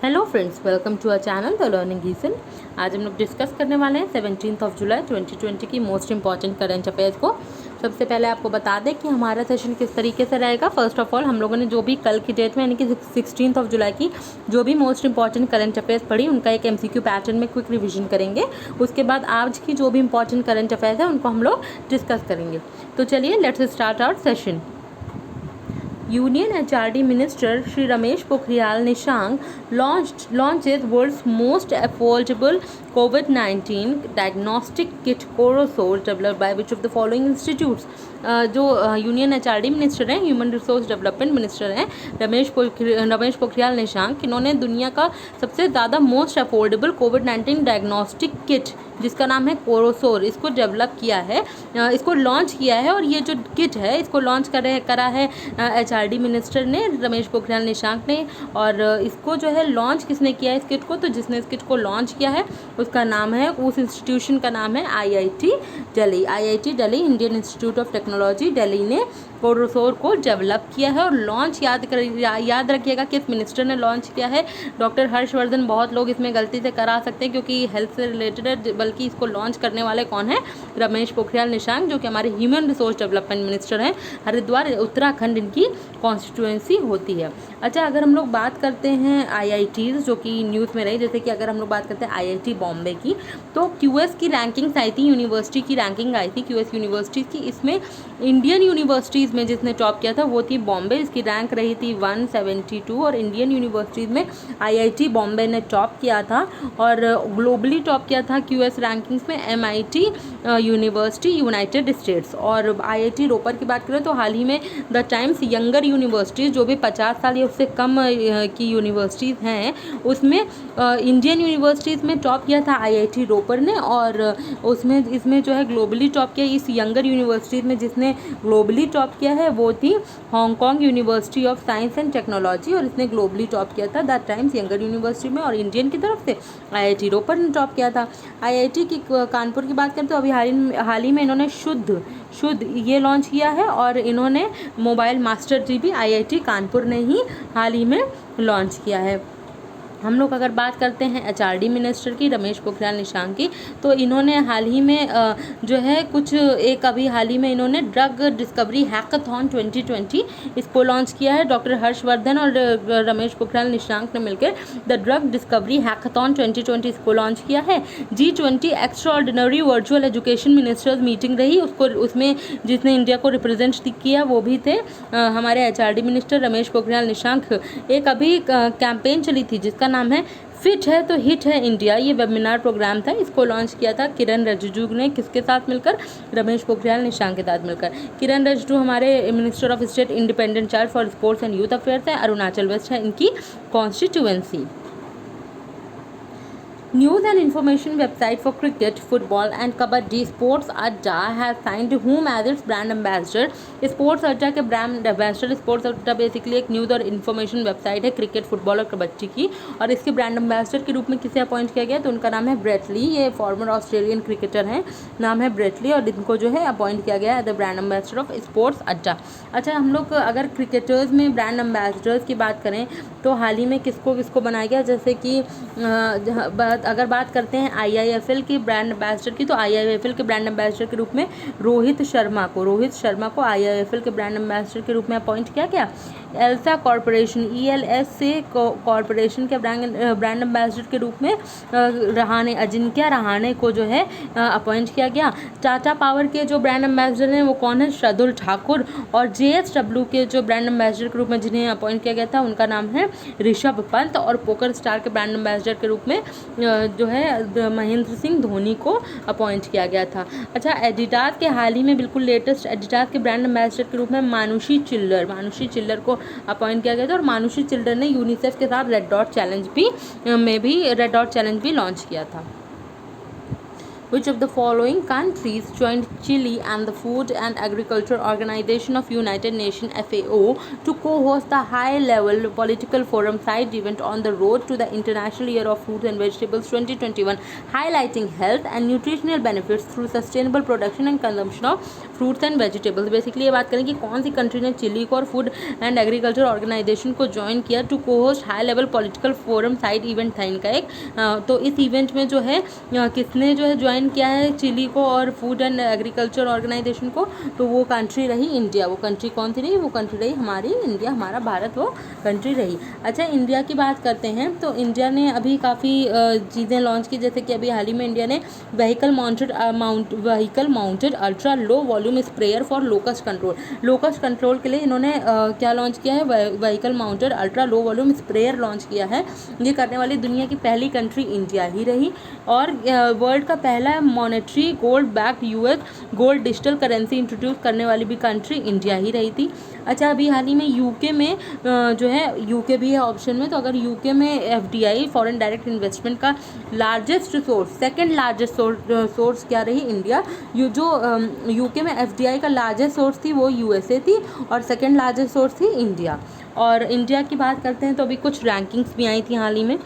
Hello friends, welcome to our channel the learning region. आज हम लोग डिस्कस करने वाले हैं 17 जुलाई 2020 की मोस्ट इंपॉर्टेंट करंट अफेयर्स को। सबसे पहले आपको बता दें कि हमारा सेशन किस तरीके से रहेगा। फर्स्ट ऑफ ऑल हम लोगों ने जो भी कल की डेट में यानी कि 16 जुलाई की जो भी मोस्ट इंपॉर्टेंट करंट अफेयर्स पढ़ी उनका एक MCQ पैटर्न में क्विक रिविजन करेंगे। उसके बाद आज की जो भी इंपॉर्टेंट करंट अफेयर्स है उनको हम लोग डिस्कस करेंगे। तो चलिए let's start our session. Union HRD Minister Shri Ramesh Pokhriyal Nishank launches world's most affordable COVID-19 diagnostic kit Corosor developed by which of the following institutes। जो यूनियन HRD मिनिस्टर हैं, human resource development minister हैं रमेश पोखरियाल निशंक, इन्होंने दुनिया का सबसे ज़्यादा most affordable COVID-19 diagnostic kit जिसका नाम है कोरोसोर, इसको डेवलप किया है, इसको लॉन्च किया है। और ये जो किट है इसको लॉन्च करा है HRD मिनिस्टर ने, रमेश पोखरियाल निशंक ने। और इसको जो है लॉन्च किसने किया है इस किट को, तो जिसने इस किट को लॉन्च किया है उसका नाम है, उस इंस्टीट्यूशन का नाम है IIT Delhi. IIT Delhi, Indian institute of technology Delhi ने कोरोसोर को डेवलप किया है। और लॉन्च याद रखिएगा किस मिनिस्टर ने लॉन्च किया है, डॉक्टर हर्षवर्धन। बहुत लोग इसमें गलती से करा सकते हैं क्योंकि हेल्थ से रिलेटेड है, बल्कि इसको लॉन्च करने वाले कौन है, रमेश पोखरियाल निशंक, जो कि हमारे ह्यूमन रिसोर्स डेवलपमेंट मिनिस्टर हैं। हरिद्वार उत्तराखंड इनकी कॉन्स्टिट्यूएंसी होती है। अच्छा, अगर हम लोग बात करते हैं IITs जो कि न्यूज़ में रही, जैसे कि अगर हम लोग बात करते हैं IIT बॉम्बे की, तो QS की रैंकिंग्स आई थी, यूनिवर्सिटी की रैंकिंग आई थी QS यूनिवर्सिटी की। इसमें इंडियन यूनिवर्सिटीज़ में जिसने टॉप किया था वो थी बॉम्बे, इसकी रैंक रही थी 172। और इंडियन यूनिवर्सिटीज़ में IIT बॉम्बे ने टॉप किया था। और ग्लोबली टॉप किया था QS रैंकिंग्स में MIT यूनिवर्सिटी यूनाइटेड स्टेट्स। और IIT रोपर की बात करें तो हाल ही में द टाइम्स यंगर यूनिवर्सिटीज़ जो भी 50 साल या उससे कम की यूनिवर्सिटीज़ हैं उसमें इंडियन यूनिवर्सिटीज़ में टॉप किया था IIT रोपर ने। और इसमें जो है ग्लोबली टॉप किया इस यंगर यूनिवर्सिटीज़ में, जिसने ग्लोबली टॉप किया है वो थी Hong Kong university of science and technology. और इसने ग्लोबली टॉप किया था द टाइम्स यंगर यूनिवर्सिटी में। और इंडियन की तरफ से IIT रोपर ने टॉप किया था। IIT की कानपुर की बात करें तो अभी हाल ही में इन्होंने शुद्ध ये लॉन्च किया है। और इन्होंने मोबाइल मास्टर जी भी IIT कानपुर ने ही हाल ही में लॉन्च किया है। हम लोग अगर बात करते हैं HRD मिनिस्टर की, रमेश पोखरियाल निशंक की, तो इन्होंने हाल ही में जो है अभी हाल ही में इन्होंने ड्रग डिस्कवरी हैकाथॉन 2020 इसको लॉन्च किया है। डॉक्टर हर्षवर्धन और रमेश पोखरियाल निशंक ने मिलकर द ड्रग डिस्कवरी हैकाथॉन 2020 इसको लॉन्च किया है। G20 extraordinary virtual education ministers meeting रही, उसमें जिसने इंडिया को रिप्रेजेंट किया वो भी थे हमारे HRD मिनिस्टर रमेश पोखरियाल निशंक। एक अभी कैंपेन चली थी जिसका नाम है फिट है तो हिट है इंडिया, ये वेबिनार प्रोग्राम था, इसको लॉन्च किया था किरण रिजिजू ने। किसके साथ मिलकर, रमेश पोखरियाल निशंक के साथ मिलकर। किरण रिजिजू हमारे minister of state independent charge for sports and youth affairs है, अरुणाचल वेस्ट है इनकी constituency. News and information website for cricket, football and kabaddi Sports Adda has signed whom as its brand ambassador। Sports Adda के brand ambassador, sports अड्डा basically एक news और information website है cricket, football और कबड्डी की। और इसके ब्रांड एम्बेसडर के रूप में किसे अपॉइंट किया गया, तो उनका नाम है ब्रेट ली। ये फॉर्मर ऑस्ट्रेलियन क्रिकेटर हैं, नाम है ब्रेट ली। और इनको जो है अपॉइंट किया गया है the brand ambassador of sports अड्डा। अच्छा, हम लोग अगर क्रिकेटर्स में ब्रांड एम्बेसडर्स की बात करें तो हाल ही में किसको बनाया गया, जैसे कि अगर बात करते हैं IIFL की ब्रांड एम्बेसडर की, तो IIFL के ब्रांड एम्बेसडर के रूप में रोहित शर्मा को IIFL के ब्रांड एम्बेसडर के रूप में अपॉइंट किया गया। एल्सा कॉरपोरेशन ELS से कॉरपोरेशन के ब्रांड एम्बेसडर के रूप में अजिंक्य रहाणे को जो है अपॉइंट किया गया। टाटा पावर के जो ब्रांड एम्बेसडर हैं वो कौन है, शार्दुल ठाकुर। और JSW के जो ब्रांड एम्बेसडर के रूप में जिन्हें अपॉइंट किया गया था उनका नाम है ऋषभ पंत। और पोकर स्टार के ब्रांड एम्बेसडर के रूप में जो है महेंद्र सिंह धोनी को अपॉइंट किया गया था। अच्छा, एडिडास के हाल ही में बिल्कुल लेटेस्ट एडिडास के ब्रांड एम्बेसडर के रूप में मानुषी चिल्लर को अपॉइंट किया गया था। और मानुषी चिल्लर ने यूनिसेफ के साथ रेड डॉट चैलेंज भी लॉन्च किया था। Which of the following countries joined Chile and the Food and Agriculture Organization of United Nations (FAO) to co-host the high-level political forum side event on the road to the International Year of Fruits and Vegetables 2021, highlighting health and nutritional benefits through sustainable production and consumption of fruits and vegetables. Basically ये बात करें कि कौन सी country ने chilli को और food and agriculture organisation को join किया टू को host high level political forum side event था इनका एक। तो इस इवेंट में जो है किसने जो है ज्वाइन किया है चिली को और फूड एंड एग्रीकल्चर ऑर्गेनाइजेशन को, तो वो कंट्री रही इंडिया। वो कंट्री कौन सी रही? वो कंट्री रही हमारी इंडिया, हमारा भारत वो कंट्री रही। अच्छा, इंडिया की बात करते हैं तो इंडिया ने अभी काफ़ी चीज़ें लॉन्च की, जैसे कि अभी हाल ही में इंडिया ने vehicle mounted ultra low volume sprayer for locust control. Locust control के लिए इन्होंने क्या लॉन्च किया है? Vehicle mounted ultra low volume sprayer launch किया है। ये करने वाली दुनिया की पहली कंट्री इंडिया ही रही। और वर्ल्ड का पहला monetary gold backed US gold digital currency introduce करने वाली भी कंट्री इंडिया ही रही थी। अच्छा, अभी हाल ही में यूके में जो है, यूके भी है ऑप्शन में, तो अगर यूके में एफडीआई फॉरेन डायरेक्ट इन्वेस्टमेंट का largest source, second largest source क्या रही? इंडिया। जो यूके में एफडीआई का लार्जेस्ट सोर्स थी वो यूएसए थी और सेकंड लार्जेस्ट सोर्स थी इंडिया। और इंडिया की बात करते हैं तो अभी कुछ रैंकिंग्स भी आई थी हाल ही में,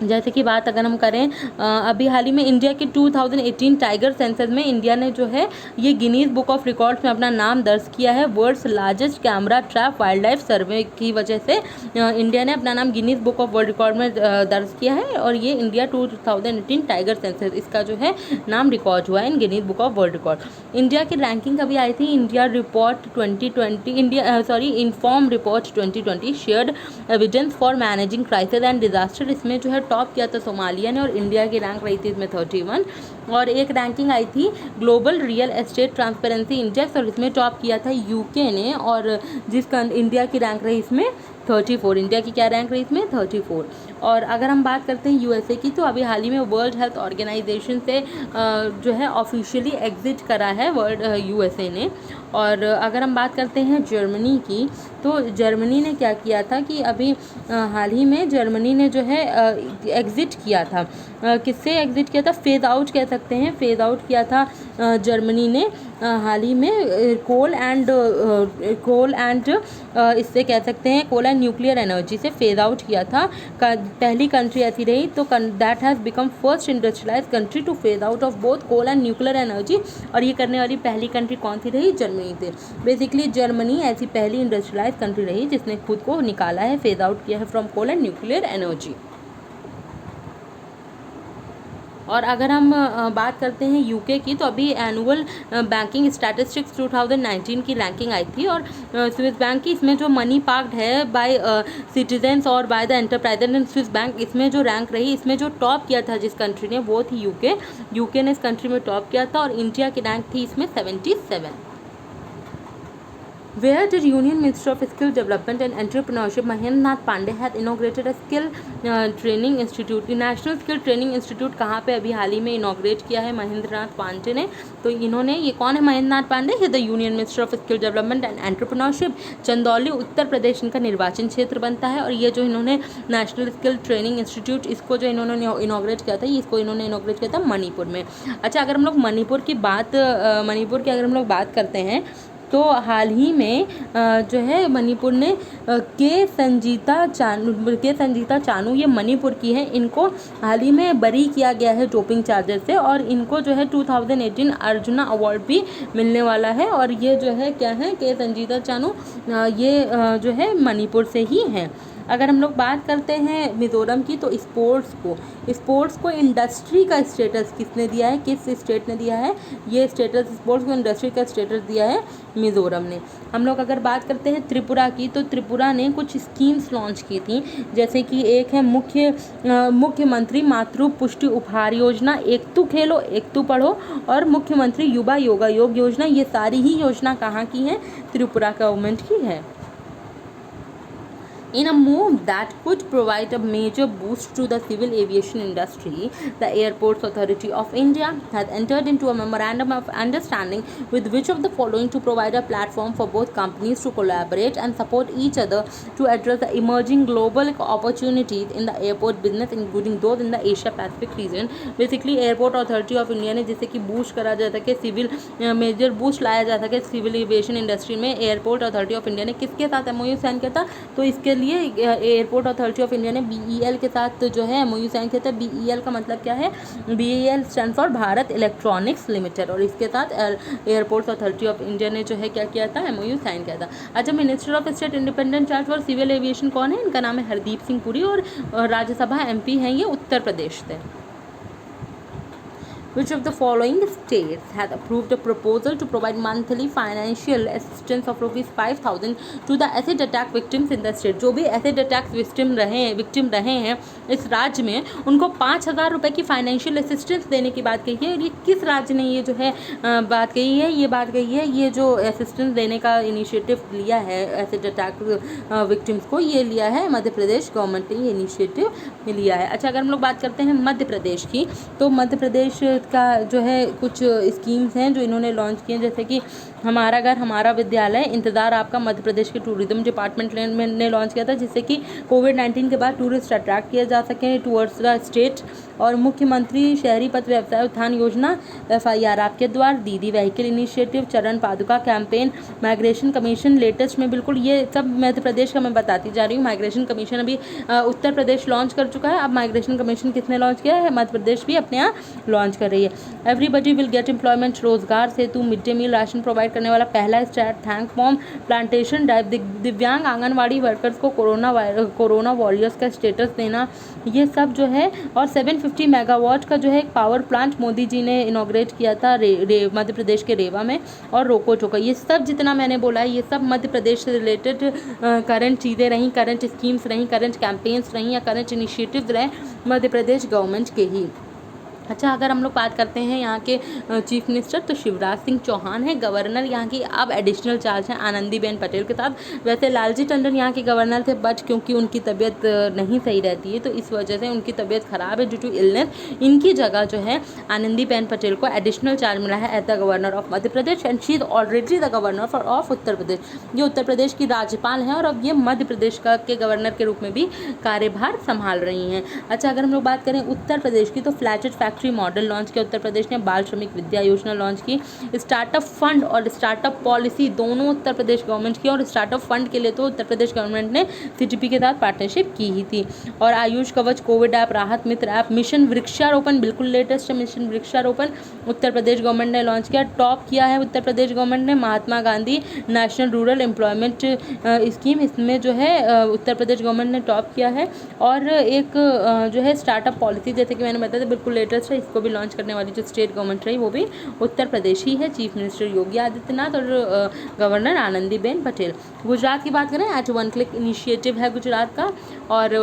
जैसे कि बात अगर हम करें अभी हाल ही में इंडिया के 2018 टाइगर सेंसस में इंडिया ने जो है ये गिनीज बुक ऑफ रिकॉर्ड्स में अपना नाम दर्ज किया है। World's largest camera trap wildlife survey की वजह से इंडिया ने अपना नाम Guinness book of world record में दर्ज किया है और ये इंडिया 2018 टाइगर सेंसस, इसका जो है नाम रिकॉर्ड हुआ है in Guinness book of world record. India की रैंकिंग अभी आई थी India report 2020, inform report 2020 shared evidence for managing crisis and disaster. इसमें जो है टॉप किया था सोमालिया ने और इंडिया की रैंक रही थी इसमें 31। और एक रैंकिंग आई थी global real estate transparency index और इसमें टॉप किया था यूके ने और जिसका इंडिया की रैंक रही इसमें 34। इंडिया की क्या रैंक रही इसमें? 34। और अगर हम बात करते हैं यूएसए की, तो अभी हाल ही में वर्ल्ड हेल्थ ऑर्गेनाइजेशन से जो है ऑफिशियली एग्जिट करा है वर्ल्ड यूएसए ने। और अगर हम बात करते हैं जर्मनी की, तो जर्मनी ने क्या किया था कि अभी हाल ही में जर्मनी ने जो है एग्ज़िट किया था। किससे एग्ज़िट किया था? फेज़ आउट कह सकते हैं, फेज़ आउट किया था जर्मनी ने हाल ही में कोल एंड इससे कह सकते हैं कोल एंड न्यूक्लियर एनर्जी से फेज़ आउट किया था। पहली कंट्री ऐसी रही, तो that has become first industrialise country to phase out of both coal and nuclear energy. और ये करने वाली पहली कंट्री कौन सी रही? जर्मनी थी। बेसिकली जर्मनी ऐसी पहली इंडस्ट्रियलाइज कंट्री रही जिसने खुद को निकाला है, फेज़ आउट किया है from coal and nuclear energy. और अगर हम बात करते हैं यूके की, तो अभी एनुअल बैंकिंग स्टैटिस्टिक्स 2019 की रैंकिंग आई थी और स्विस बैंक की इसमें जो मनी पार्क्ड है बाय सिटीजन्स और by the enterprises and Swiss bank, इसमें जो रैंक रही, इसमें जो टॉप किया था जिस कंट्री ने, वो थी यूके। यूके ने इस कंट्री में टॉप किया था और इंडिया की रैंक थी इसमें 77। Where did Union Minister of Skill Development and Entrepreneurship Mahendra Nath Pandey has inaugurated a skill training institute? National skill training institute कहाँ पे अभी हाल ही में इनॉग्रेट किया है महेंद्र नाथ पांडे ने? तो इन्होंने, ये कौन है महेंद्र नाथ पांडे? है the union minister of skill development and entrepreneurship. Chandauli Uttar Pradesh इनका निर्वाचन क्षेत्र बनता है और ये जो इन्होंने नेशनल स्किल ट्रेनिंग इंस्टीट्यूट, इसको जो इन्होंने इनॉग्रेट किया था, इसको इन्होंने इनॉग्रेट किया था मणिपुर में। अच्छा, अगर हम लोग मणिपुर की अगर हम लोग बात करते हैं तो हाल ही में जो है मणिपुर ने के संजीता चानू, ये मणिपुर की है, इनको हाल ही में बरी किया गया है डोपिंग चार्जेस से और इनको जो है 2018 अर्जुना अवार्ड भी मिलने वाला है। और ये जो है क्या है, के संजीता चानू, ये जो है मणिपुर से ही हैं। अगर हम लोग बात करते हैं मिज़ोरम की, तो स्पोर्ट्स को इंडस्ट्री का स्टेटस किसने दिया है? किस स्टेट ने दिया है ये स्टेटस? स्पोर्ट्स को इंडस्ट्री का स्टेटस दिया है मिज़ोरम ने। हम लोग अगर बात करते हैं त्रिपुरा की, तो त्रिपुरा ने कुछ स्कीम्स लॉन्च की थी, जैसे कि एक है मुख्यमंत्री मातृ पुष्टि उपहार योजना, एक तू खेलो एक तू पढ़ो, और मुख्यमंत्री युवा योग योजना। ये सारी ही योजना कहाँ की है? त्रिपुरा गवर्नमेंट की है। In a move that could provide a major boost to the civil aviation industry, the Airports Authority of India has entered into a memorandum of understanding with which of the following to provide a platform for both companies to collaborate and support each other to address the emerging global opportunities in the airport business, including those in the Asia Pacific region. Basically, Airport Authority of India ने जैसे कि boost करा जा सके civil major boost लाया जा सके civil aviation industry में, एयरपोर्ट अथॉरिटी ऑफ इंडिया ने किसके साथ एमओयू साइन किया था? तो इसके लिए एयरपोर्ट अथॉरिटी ऑफ इंडिया ने बीईएल के साथ जो है एमओयू साइन किया था। बीईएल का मतलब क्या है? BEL stand for Bharat electronics limited, और इसके साथ एयरपोर्ट्स अथॉरिटी ऑफ इंडिया ने जो है क्या किया था? एमओयू साइन किया था। अच्छा, minister of state independent charge for civil aviation कौन है? इनका नाम है हरदीप सिंह पुरी, और राज्यसभा एमपी हैं ये उत्तर प्रदेश से। Which of the following states has approved a proposal to provide monthly financial assistance of ₹5,000 to the acid attack victims in the state? जो भी एसिड अटैक विक्टिम रहे हैं इस राज्य में, उनको 5,000 रुपये की फाइनेंशियल असिस्टेंस देने की बात कही है। और ये किस राज्य ने ये जो है बात कही है? ये बात कही है, ये जो असिस्टेंस देने का इनिशिएटिव लिया है एसिड अटैक विक्टिम्स को, ये लिया है मध्य प्रदेश गवर्नमेंट ने ये इनिशिएटिव लिया है। अच्छा, अगर हम लोग बात करते हैं मध्य प्रदेश की, तो मध्य प्रदेश का जो है कुछ स्कीम्स हैं जो इन्होंने लॉन्च किए हैं, जैसे कि हमारा घर हमारा विद्यालय, इंतज़ार आपका मध्य प्रदेश के टूरिज्म डिपार्टमेंट ने लॉन्च किया था, जिससे कि कोविड-19 के बाद टूरिस्ट अट्रैक्ट किए जा सकें टूवर्ड्स द स्टेट। और मुख्यमंत्री शहरी पथ व्यवसाय उत्थान योजना, FIR आपके द्वार, दीदी व्हीकल इनिशिएटिव, चरण पादुका कैंपेन, माइग्रेशन कमीशन लेटेस्ट में, बिल्कुल ये सब मध्य प्रदेश का मैं बताती जा रही हूँ। माइग्रेशन कमीशन अभी उत्तर प्रदेश लॉन्च कर चुका है, अब माइग्रेशन कमीशन किसने लॉन्च किया है? मध्य प्रदेश भी अपने यहाँ लॉन्च कर रही है। Everybody will get employment, Rozgar Setu, mid day meal ration provide करने वाला पहला स्टेट, थैंक फॉर्म, प्लांटेशन ड्राइव, दिव्यांग आंगनवाड़ी वर्कर्स को कोरोना वॉरियर्स का स्टेटस देना, ये सब जो है। और 750 मेगावाट का जो है एक पावर प्लांट मोदी जी ने इनॉग्रेट किया था मध्य प्रदेश के रेवा में, और रोको टोको, ये सब जितना मैंने बोला है ये सब मध्य प्रदेश से रिलेटेड करंट चीज़ें रहीं, करंट स्कीम्स रहीं, करंट कैंपेन्स रहीं, या करंट इनिशिएटिव्स रहे मध्य प्रदेश गवर्नमेंट के ही। अच्छा, अगर हम लोग बात करते हैं यहाँ के चीफ मिनिस्टर, तो शिवराज सिंह चौहान है गवर्नर यहाँ की, अब एडिशनल चार्ज हैं आनंदीबेन पटेल के साथ। वैसे लालजी टंडन यहाँ के गवर्नर थे, बट क्योंकि उनकी तबीयत नहीं सही रहती है तो इस वजह से उनकी तबीयत ख़राब है ड्यू टू इलनेस, इनकी जगह जो है आनंदीबेन पटेल को एडिशनल चार्ज मिला है as the governor of Madhya Pradesh, and she is already the governor of Uttar Pradesh. ये उत्तर प्रदेश की राज्यपाल हैं और अब ये मध्य प्रदेश के गवर्नर के रूप में भी कार्यभार संभाल रही हैं। अच्छा, अगर हम लोग बात करें उत्तर प्रदेश की, तो फ्लैटेड फैक्ट्री मॉडल लॉन्च किया उत्तर प्रदेश ने, बाल श्रमिक विद्या योजना लॉन्च की, स्टार्टअप फंड और स्टार्टअप पॉलिसी दोनों उत्तर प्रदेश गवर्नमेंट की, और स्टार्टअप फंड के लिए तो उत्तर प्रदेश गवर्नमेंट ने CTP के साथ पार्टनरशिप की ही थी। और आयुष कवच, कोविड ऐप, राहत मित्र ऐप, मिशन वृक्षारोपण, बिल्कुल लेटेस्ट है मिशन वृक्षारोपण, उत्तर प्रदेश गवर्नमेंट ने लॉन्च किया। टॉप किया है उत्तर प्रदेश गवर्नमेंट ने Mahatma Gandhi national rural employment scheme, इसमें जो है उत्तर प्रदेश गवर्नमेंट ने टॉप किया है। और एक जो है स्टार्टअप पॉलिसी, जैसे कि मैंने बताया था बिल्कुल लेटेस्ट है, इसको भी लॉन्च करने वाली जो स्टेट गवर्नमेंट रही वो भी उत्तर प्रदेश ही है, चीफ मिनिस्टर योगी आदित्यनाथ और गवर्नर आनंदीबेन पटेल। गुजरात की बात करें, एट वन क्लिक इनिशिएटिव है गुजरात का, और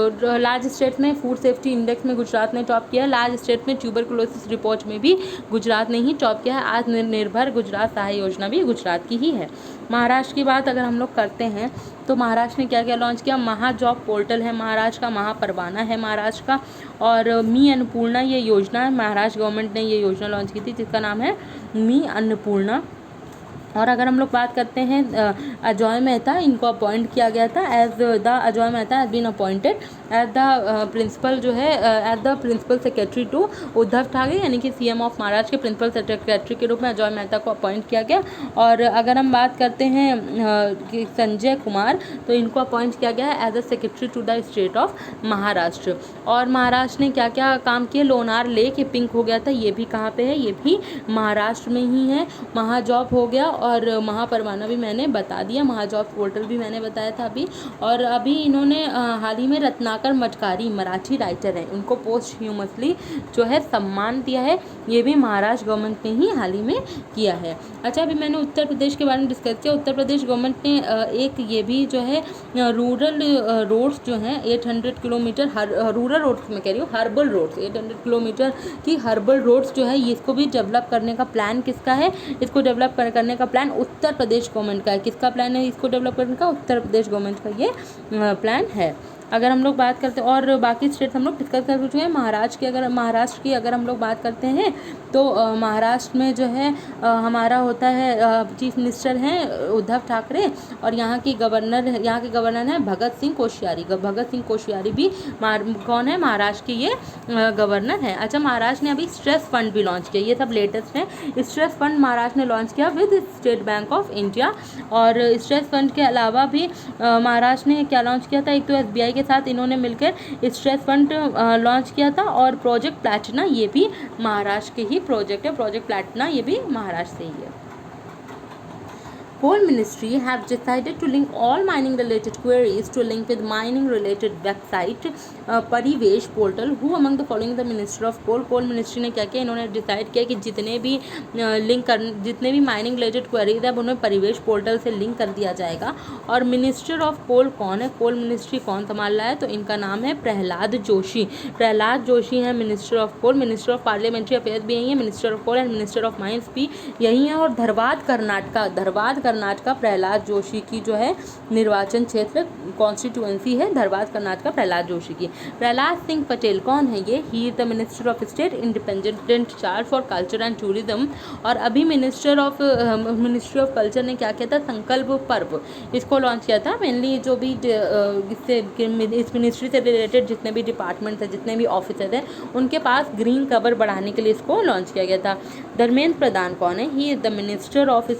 लार्ज स्टेट में फूड सेफ्टी इंडेक्स में गुजरात ने टॉप किया है, लार्ज स्टेट में ट्यूबरकुलोसिस रिपोर्ट में भी गुजरात ने ही टॉप किया है। आत्मनिर्भर गुजरात सहाय योजना भी गुजरात की ही है। महाराष्ट्र की बात अगर हम लोग करते हैं, तो महाराष्ट्र ने क्या क्या लॉन्च किया? महाजॉब पोर्टल है महाराष्ट्र का, महापरवाना है महाराष्ट्र का, और मी अन्नपूर्णा ये योजना है, महाराष्ट्र गवर्नमेंट ने ये योजना लॉन्च की थी जिसका नाम है मी अन्नपूर्णा। और अगर हम लोग बात करते हैं अजॉय मेहता, इनको अपॉइंट किया गया था as the Ajoy Mehta has been appointed as the principal जो है as the principal secretary to Uddhav Thackeray, यानी कि CM ऑफ महाराष्ट्र के प्रिंसिपल सेक्रेटरी के रूप में अजॉय मेहता को अपॉइंट किया गया। और अगर हम बात करते हैं संजय कुमार, तो इनको अपॉइंट किया गया है as a secretary to the state of Maharashtra. और महाराष्ट्र ने क्या क्या काम किए? लोनार लेक, ये पिंक हो गया था, ये भी कहाँ पे है? ये भी महाराष्ट्र में ही है। महाजॉब हो गया, और महापरवाना भी मैंने बता दिया, महाजॉब पोर्टल भी मैंने बताया था अभी। और अभी इन्होंने हाल ही में रत्नाकर मटकारी, मराठी राइटर हैं, उनको पोस्ट ह्यूमसली जो है सम्मान दिया है, ये भी महाराष्ट्र गवर्नमेंट ने ही हाल ही में किया है। अच्छा, अभी मैंने उत्तर प्रदेश के बारे में डिस्कस किया। उत्तर प्रदेश गवर्नमेंट ने एक ये भी जो है रूरल रोड्स जो हैं 800 किलोमीटर, रूरल रोड्स में कह रही हूँ, हर्बल रोड्स 800 किलोमीटर की हर्बल रोड्स जो है, इसको भी डेवलप करने का प्लान किसका है? इसको डेवलप करने का प्लान उत्तर प्रदेश गवर्नमेंट का है। किसका प्लान है इसको डेवलप करने का? उत्तर प्रदेश गवर्नमेंट का ये प्लान है। अगर हम लोग बात करते हैं और बाकी स्टेट हम लोग डिस्कस कर चुके हैं। महाराष्ट्र की अगर हम लोग बात करते हैं तो महाराष्ट्र में जो है हमारा होता है चीफ मिनिस्टर हैं उद्धव ठाकरे, और यहाँ के गवर्नर हैं भगत सिंह कोश्यारी। भगत सिंह कोश्यारी भी कौन है? महाराष्ट्र के ये गवर्नर हैं। अच्छा, महाराष्ट्र ने अभी स्ट्रेस फंड भी लॉन्च किया, ये सब लेटेस्ट है। स्ट्रेस फंड महाराष्ट्र ने लॉन्च किया with state bank of India. और स्ट्रेस फंड के अलावा भी महाराष्ट्र ने क्या लॉन्च किया था? एक तो SBI के साथ इन्होंने मिलकर स्ट्रेस फंड लॉन्च किया था, और प्रोजेक्ट प्लैटिना ये भी महाराष्ट्र के ही प्रोजेक्ट है। प्रोजेक्ट प्लैटिना ये भी महाराष्ट्र से ही है। Coal Ministry have decided to link all mining related queries to link with mining related website Parivesh portal. Who among the following the Minister of Coal? Coal ministry ने क्या किया? इन्होंने डिसाइड किया कि जितने भी माइनिंग रिलेटेड क्वेरीज है उन्हें परिवेश पोर्टल से लिंक कर दिया जाएगा। और मिनिस्टर ऑफ कोल कौन है? कोल मिनिस्ट्री कौन संभाल रहा है? तो इनका नाम है प्रहलाद जोशी। प्रहलाद जोशी है minister of coal. Minister of parliamentary affairs भी यही है, minister of coal and minister of mines भी यही है। और धरवाद कर्नाटका प्रहलाद जोशी की जो है निर्वाचन क्षेत्र कॉन्स्टिट्यूएंसी है धरवाद कर्नाटका प्रहलाद जोशी की। प्रहलाद सिंह पटेल कौन है ये? ही is the minister of state independent charge for culture and tourism. और अभी मिनिस्ट्री ऑफ कल्चर ने क्या किया था? संकल्प पर्व इसको लॉन्च किया था। मेनली जो भी इस मिनिस्ट्री से रिलेटेड जितने भी डिपार्टमेंट है, जितने भी ऑफिसर हैं, उनके पास ग्रीन कवर बढ़ाने के लिए इसको लॉन्च किया गया था। धर्मेंद्र प्रधान कौन है? ही is the minister of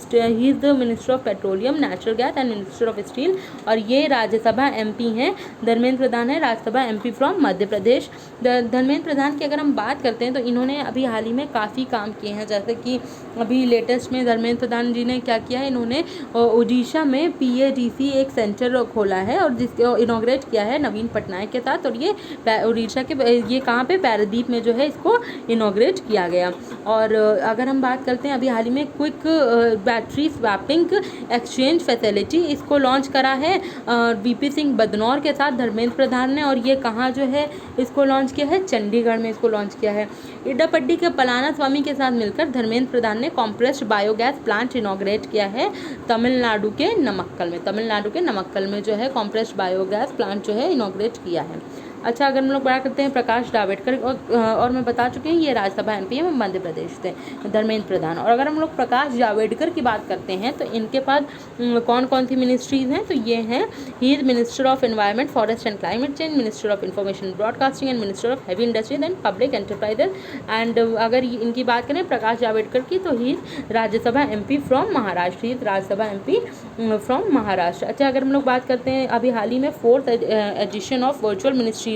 petroleum natural gas and minister of steel. और ये राज्यसभा MP हैं। धर्मेंद्र प्रधान है राज्यसभा MP फ्रॉम मध्य प्रदेश। धर्मेंद्र प्रधान की अगर हम बात करते हैं तो इन्होंने अभी हाल ही में काफ़ी काम किए हैं। जैसे कि अभी लेटेस्ट में धर्मेंद्र प्रधान जी ने क्या किया है? इन्होंने उड़ीसा में PADC एक सेंटर खोला है और जिसको इनॉग्रेट किया है नवीन पटनायक के साथ। और ये उड़ीसा के ये कहाँ पे? पैरादीप में जो है इसको इनॉग्रेट किया गया। और अगर हम बात करते हैं अभी हाल ही में quick battery swapping exchange facility इसको लॉन्च करा है VP सिंह बदनौर के साथ धर्मेंद्र प्रधान ने। और ये कहाँ जो है इसको लॉन्च किया है? चंडीगढ़ में इसको लॉन्च किया है। इडापड्डी के पलाना स्वामी के साथ मिलकर धर्मेंद्र प्रधान ने कॉम्प्रेस्ड बायोगैस प्लांट इनॉग्रेट किया है तमिलनाडु के नमक्कल में जो है कॉम्प्रेस्ड बायोगैस प्लांट जो है इनॉग्रेट किया है। अच्छा, अगर हम लोग बात करते हैं प्रकाश जावड़ेकर और मैं बता चुकी हूँ ये राज्यसभा MP है मध्य प्रदेश से धर्मेंद्र प्रधान। और अगर हम लोग प्रकाश जावड़ेकर की बात करते हैं तो इनके पास कौन कौन सी मिनिस्ट्रीज़ हैं? तो ये हैं he is minister of environment forest and climate change, minister of information broadcasting and minister of heavy industries and public enterprises. And अगर इनकी बात करें प्रकाश जावड़ेकर की तो ही राज्यसभा MP फ्रॉम महाराष्ट्र। अच्छा, अगर हम लोग बात करते हैं अभी हाल ही में 4th edition of virtual ministerial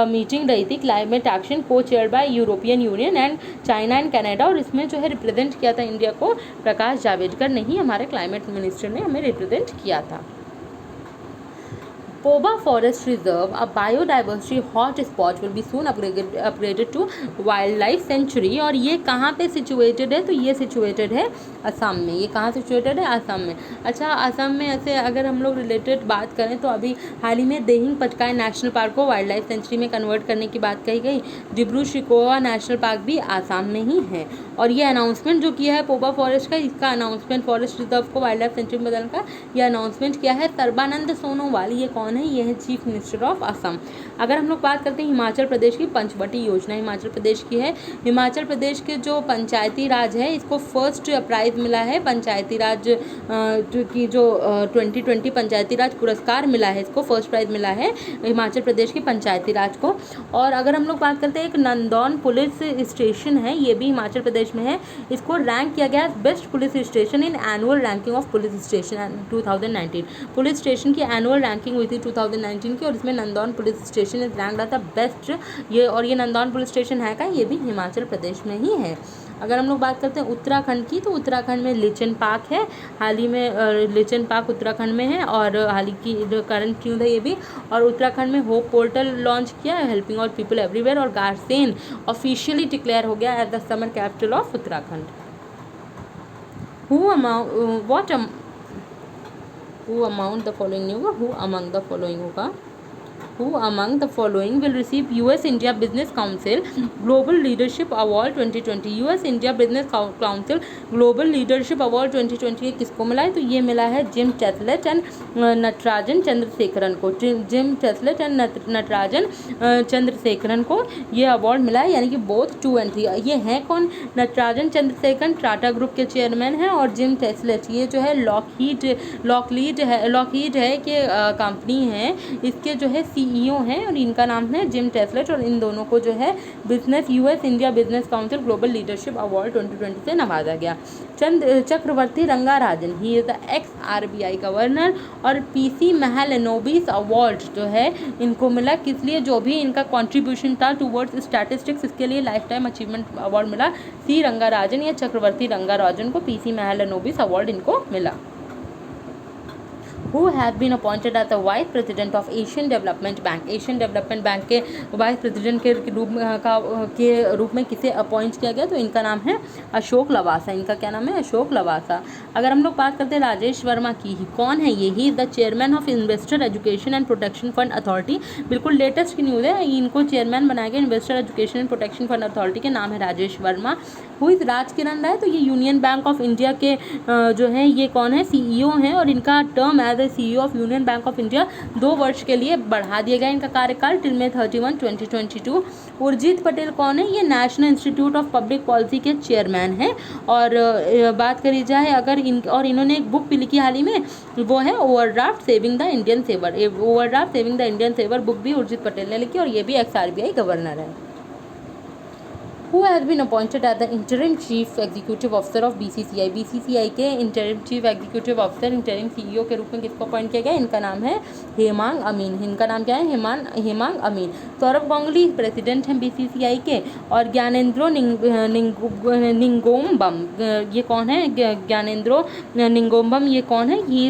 meeting रही थी क्लाइमेट एक्शन को chair by European Union and China and Canada. और इसमें जो है रिप्रेजेंट किया था इंडिया को प्रकाश जावड़ेकर ने ही, हमारे क्लाइमेट मिनिस्टर ने हमें रिप्रेजेंट किया था। Poba forest reserve a biodiversity hotspot will be soon upgraded to wildlife sanctuary. और ये कहाँ पे सिचुएटेड है? तो ये सिचुएटेड है असम में। ये कहाँ सिचुएटेड है? असम में। अच्छा, असम में ऐसे अगर हम लोग रिलेटेड बात करें तो अभी हाल ही में देहिंग पटकाई नेशनल पार्क को वाइल्ड लाइफ सेंचुरी में कन्वर्ट करने की बात कही गई। डिब्रू शिकोवा नेशनल पार्क भी आसाम में ही है। और ये अनाउंसमेंट जो किया है पोबा फॉरेस्ट का, इसका अनाउंसमेंट फॉरेस्ट रिजर्व को वाइल्ड लाइफ सेंचुरी में बदलने का यह अनाउंसमेंट किया है सर्बानंद सोनोवाल। ये कौन है? ये है चीफ मिनिस्टर ऑफ असम। अगर हम लोग बात करते हैं हिमाचल प्रदेश की पंचवटी योजना हिमाचल प्रदेश की है। हिमाचल प्रदेश के जो पंचायती राज है इसको फर्स्ट प्राइज मिला है पंचायती राज की जो 2020 पंचायती राज पुरस्कार मिला है, इसको फर्स्ट प्राइज मिला है हिमाचल प्रदेश की पंचायती राज को। और अगर हम लोग बात करते हैं एक नंदौन पुलिस स्टेशन है, ये भी हिमाचल प्रदेश में है, इसको रैंक किया गया है best police station in annual ranking of police station 2019। Police station की एनुअल रैंकिंग हुई थी 2019 की और इसमें नंदौन पुलिस स्टेशन रैंक रहा था बेस्ट। ये नंदौन पुलिस स्टेशन है का, ये भी हिमाचल प्रदेश में ही है। अगर हम लोग बात करते हैं उत्तराखंड की तो उत्तराखंड में लिचन पार्क है। हाल ही में लिचन पार्क उत्तराखंड में है और हाल ही की करंट क्यों था ये भी। और उत्तराखंड में होप पोर्टल लॉन्च किया है हेल्पिंग ऑल पीपल एवरीवेयर। और गारसेन ऑफिशियली डिक्लेयर हो गया as the summer capital of Uttarakhand. Who among the following नहीं होगा, हु अमंग द फॉलोइंग होगा। who among the following will receive US India Business Council Global Leadership Award 2020? US India Business Council Global Leadership Award 2020 किसको मिला है? तो ये मिला है जिम चैसलेट एंड नटराजन चंद्रशेखरन को। जिम चैसलेट एंड नटराजन चंद्रशेखरन को ये अवार्ड मिला है, यानी कि बोथ 2 and 3। ये हैं कौन? नटराजन चंद्रशेखरन टाटा ग्रुप के चेयरमैन हैं, और जिम चैसलेट ये जो है लॉकहीड है कि कंपनी है, इसके जो है CEO हैं, और इनका नाम है जिम टेस्लेट, और इन दोनों को जो है US India business council global leadership award 2020 से नवाजा गया। Chakravarti Rangarajan, he is the ex RBI governor, और PC महलनोबिस अवार्ड जो है इनको मिला किस लिए? जो भी इनका कंट्रीब्यूशन था टूवर्ड्स स्टैटिस्टिक्स, इसके लिए लाइफ टाइम अचीवमेंट अवार्ड मिला। C रंगाराजन या चक्रवर्ती रंगाराजन को PC महलनोबिस अवार्ड इनको मिला। Who has been appointed as the Vice President of Asian Development Bank? Asian development bank के वाइस प्रेसिडेंट के रूप में किसे अपॉइंट किया गया? तो इनका नाम है अशोक लवासा। इनका क्या नाम है? अशोक लवासा। अगर हम लोग बात करते हैं राजेश वर्मा की, कौन है ये? ही is the chairman of investor education and protection fund authority. बिल्कुल लेटेस्ट की न्यूज़ है, इनको चेयरमैन बनाया गया investor education and protection fund authority के, नाम है राजेश वर्मा। हु इज राजकिरण राय? तो ये यूनियन बैंक ऑफ इंडिया के जो है ये कौन है? CEO हैं, और इनका term as CEO of union bank of India 2 वर्ष के लिए बढ़ा दिया गया इनका कार्यकाल टिल May 31, 2022। उर्जित पटेल कौन है? ये national institute of public policy के चेयरमैन हैं, और बात करी जाए अगर इन्होंने एक बुक भी लिखी हाल ही में, वो है overdraft saving the Indian saver. Overdraft saving the Indian saver book भी उर्जित पटेल ने लिखी, और ये भी एक्स RBI गवर्नर है। Who has been appointed as the interim chief executive officer of BCCI? BCCI के interim chief executive officer, interim CEO के रूप में किसको अपॉइंट किया गया? इनका नाम है हेमांग अमीन। इनका नाम क्या है? हेमांग अमीन। सौरभ गांगुली प्रेसिडेंट हैं BCCI के, और ज्ञानेंद्रो निंगोमबम ये कौन है? ज्ञानेंद्रो निंगोमबम ये कौन है? He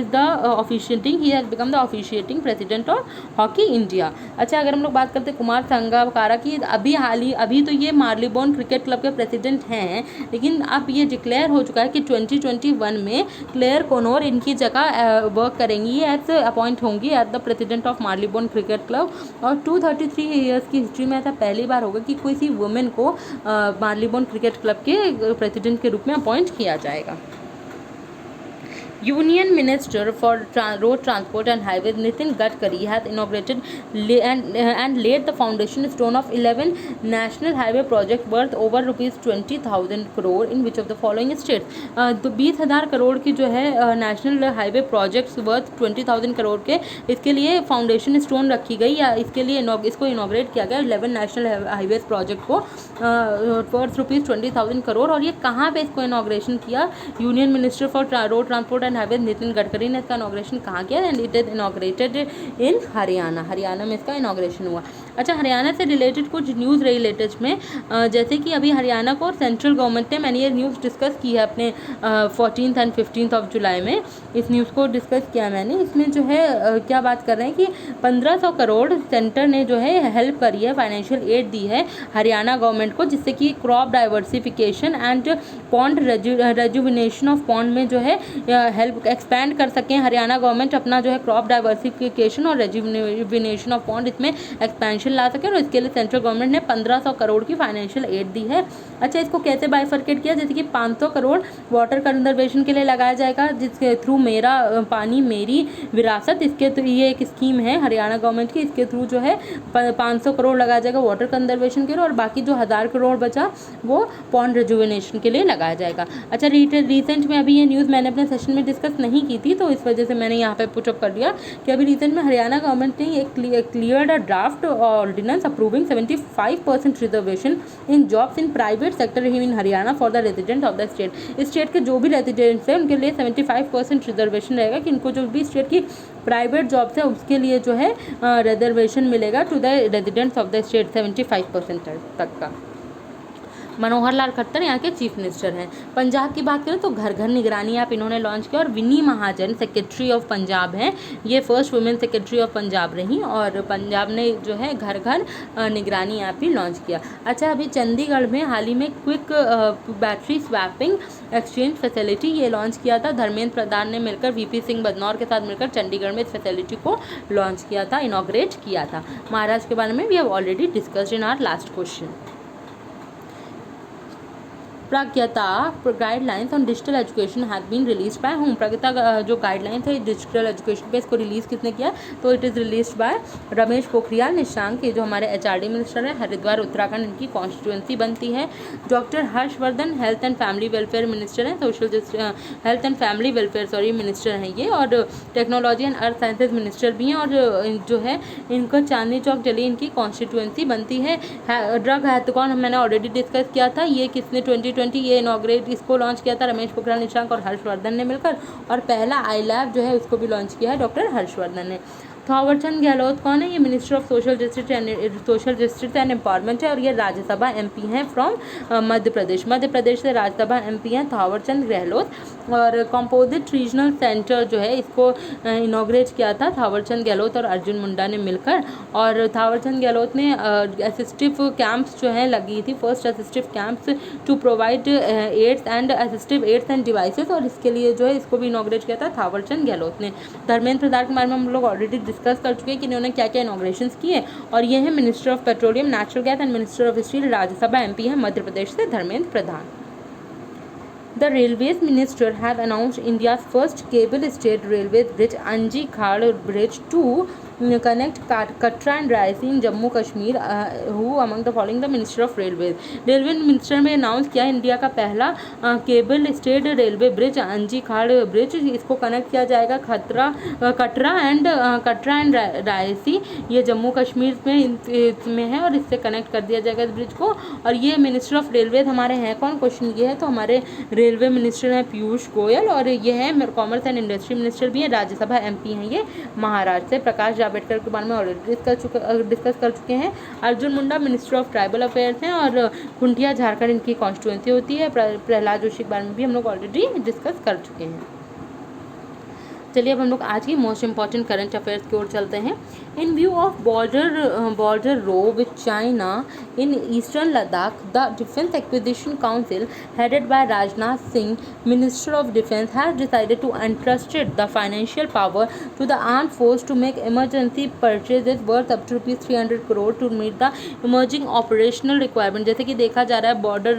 has become the officiating president of hockey India. अच्छा, अगर हम लोग बात करते हैं कुमार संगकारा की, अभी तो ये मार्लीबोन क्रिकेट क्लब के प्रेसिडेंट हैं, लेकिन अब ये डिक्लेयर हो चुका है कि 2021 में क्लेयर कोनोर इनकी जगह वर्क करेंगी, एज अपॉइंट होंगी as the president of Marylebone cricket club. और 233 ईयर्स की हिस्ट्री में ऐसा पहली बार होगा कि किसी वुमेन को मार्लीबोन क्रिकेट क्लब के प्रेसिडेंट के रूप में अपॉइंट किया जाएगा। Union Minister for Road Transport and Highways Nitin Gadkari has inaugurated and laid the foundation stone of 11 national highway projects worth over ₹20,000 crore in which of the following states? तो 20,000 करोड़ की जो है national highway projects worth 20,000 crore के, इसके लिए foundation stone रखी गई, या इसके लिए इसको इनॉग्रेट किया गया 11 नेशनल हाईवेज प्रोजेक्ट को वर्थ ₹20,000 करोड़। और ये कहाँ पे इसको इनॉग्रेशन किया? Union minister for road transport and highway Nitin Gadkari ने इसका इनॉग्रेशन कहाँ किया? एंड इट इज इनॉग्रेटेड इन हरियाणा में इसका इनॉग्रेशन हुआ। अच्छा, हरियाणा से रिलेटेड कुछ न्यूज़ रही लेटेस्ट में, जैसे कि अभी हरियाणा को सेंट्रल गवर्नमेंट ने, मैंने ये न्यूज़ डिस्कस की है अपने 14 और 15 जुलाई में, इस न्यूज़ को डिस्कस किया मैंने। इसमें जो है क्या बात कर रहे हैं कि 1500 करोड़ सेंटर ने जो है हेल्प करी है, फाइनेंशियल एड दी है हरियाणा गवर्नमेंट को, जिससे कि crop diversification and pond rejuvenation of pond में जो है हेल्प एक्सपैंड कर सकें हरियाणा गवर्नमेंट अपना जो है क्रॉप डाइवर्सिफिकेशन और रेजुविनेशन ऑफ पॉन्ड, इसमें एक्सपेंशन ला सके, और इसके लिए सेंट्रल गवर्नमेंट ने 1500 करोड़ की फाइनेंशियल एड दी है। अच्छा, इसको कैसे बाइफर्केट किया? जैसे कि 500 करोड़ वाटर कंजर्वेशन के लिए लगाया जाएगा, जिसके थ्रू मेरा पानी मेरी विरासत, इसके तो ये एक स्कीम है हरियाणा गवर्नमेंट की, इसके थ्रू जो है 500 करोड़ लगाया जाएगा वाटर कंजर्वेशन के लिए, और बाकी जो 1000 करोड़ बचा वो पॉन्ड रेजुविनेशन के लिए लगाया जाएगा। अच्छा, रिसेंट में अभी ये न्यूज़ मैंने अपने सेशन में डिस्कस नहीं की थी, तो इस वजह से मैंने यहाँ पे पुटअप कर दिया कि अभी रिसेंट में हरियाणा गवर्नमेंट ने एक cleared a draft ordinance approving 75% reservation in jobs in private sector in Haryana for the resident of the state. State के जो भी रेजिडेंट्स हैं उनके लिए 75% रिजर्वेशन रहेगा, कि इनको जो भी स्टेट की प्राइवेट जॉब्स है उसके लिए जो है रिजर्वेशन मिलेगा to the residents of the state 75% तक का। मनोहर लाल खट्टर यहाँ के चीफ मिनिस्टर हैं। पंजाब की बात करें तो घर घर निगरानी ऐप इन्होंने लॉन्च किया, और विनी महाजन सेक्रेटरी ऑफ पंजाब हैं, ये first women secretary of Punjab रही, और पंजाब ने जो है घर घर निगरानी ऐप भी लॉन्च किया। अच्छा, अभी चंडीगढ़ में हाल ही में quick battery swapping exchange facility ये लॉन्च किया था। धर्मेंद्र प्रधान ने मिलकर वीपी सिंह बदनौर के साथ मिलकर चंडीगढ़ में इस फैसिलिटी को लॉन्च किया था, इनॉग्रेट किया था। महाराष्ट्र के बारे में we have already discussed in our last question. Pragyata guidelines on digital education have been release by home. Pragyata जो गाइडलाइंस है डिजिटल एजुकेशन पे, इसको रिलीज़ किसने किया? तो it is release by Ramesh Pokhriyal Nishank, ये जो हमारे एचआरडी मिनिस्टर हैं, हरिद्वार उत्तराखंड इनकी कॉन्स्टिट्यूंसी बनती है। Doctor Harshvardhan health and family welfare minister हैं, health and family welfare minister हैं ये, और technology and earth sciences minister भी हैं, और जो है इनको चांदनी चौक जली इनकी कॉन्स्टिट्यूंसी बनती है। ड्रग हैथकॉन मैंने ऑलरेडी डिस्कस किया था, ये किसने 2020 ये इनॉग्रेट इसको लॉन्च किया था? रमेश पोखरियाल निशंक और हर्षवर्धन ने मिलकर, और पहला आई लैब जो है उसको भी लॉन्च किया है डॉक्टर हर्षवर्धन ने। थावरचंद गहलोत कौन है? ये minister of social justice and empowerment है, और ये राज्यसभा एमपी हैं फ्रॉम मध्य प्रदेश से राज्यसभा एमपी हैं थावरचंद गहलोत। और कंपोजिट रीजनल सेंटर जो है इसको इनॉग्रेट किया था थावरचंद गहलोत और अर्जुन मुंडा ने मिलकर, और थावरचंद गहलोत ने असिस्टिव कैंप्स जो है लगी थी, first assistive camps to provide aids and devices, और इसके लिए जो है इसको भी इनॉग्रेट किया था थावरचंद गहलोत ने। धर्मेंद्र प्रधान के बारे में हम लोग ऑलरेडी डिस्कस कर चुके हैं कि इन्होंने क्या क्या इनॉग्रेशंस किए, और ये है minister of petroleum natural gas and minister of steel, Rajya Sabha MP है मध्य प्रदेश से Dharmendra Pradhan. The Railways Minister have announced India's first cable-stayed railway bridge, Anji Khad Bridge, to connect Katra and Raisi in Jammu Kashmir. Who among the following the Minister of Railways? Railway minister में announce किया India का पहला cable stayed railway bridge अंजी खाड़ bridge, इसको connect किया जाएगा Katra and Raisi, ये जम्मू कश्मीर में है, और इससे कनेक्ट कर दिया जाएगा इस ब्रिज को। और ये मिनिस्टर ऑफ रेलवे हमारे हैं कौन? क्वेश्चन ये है, तो हमारे रेलवे मिनिस्टर हैं पीयूष गोयल, और ये है कॉमर्स एंड इंडस्ट्री मिनिस्टर भी हैं, राज्यसभा एमपी हैं ये महाराष्ट्र से। प्रकाश जावड़ेकर के बारे में ऑलरेडी डिस्कस कर चुके हैं। Arjun Munda minister of tribal affairs हैं, और खुंटिया झारखंड इनकी कॉन्स्टिट्यूंसी होती है। प्रहलाद जोशी के बारे में भी हम लोग ऑलरेडी डिस्कस कर चुके हैं। चलिए अब हम लोग आज की मोस्ट इंपॉर्टेंट करंट अफेयर्स की ओर चलते हैं। In view of border row with China in eastern Ladakh, the defence acquisition council headed by Rajnath Singh, minister of defence, has decided to entrusted the financial power to the arm force to make emergency purchases worth up to ₹300 crore to meet the emerging operational requirement. जैसे कि देखा जा रहा है border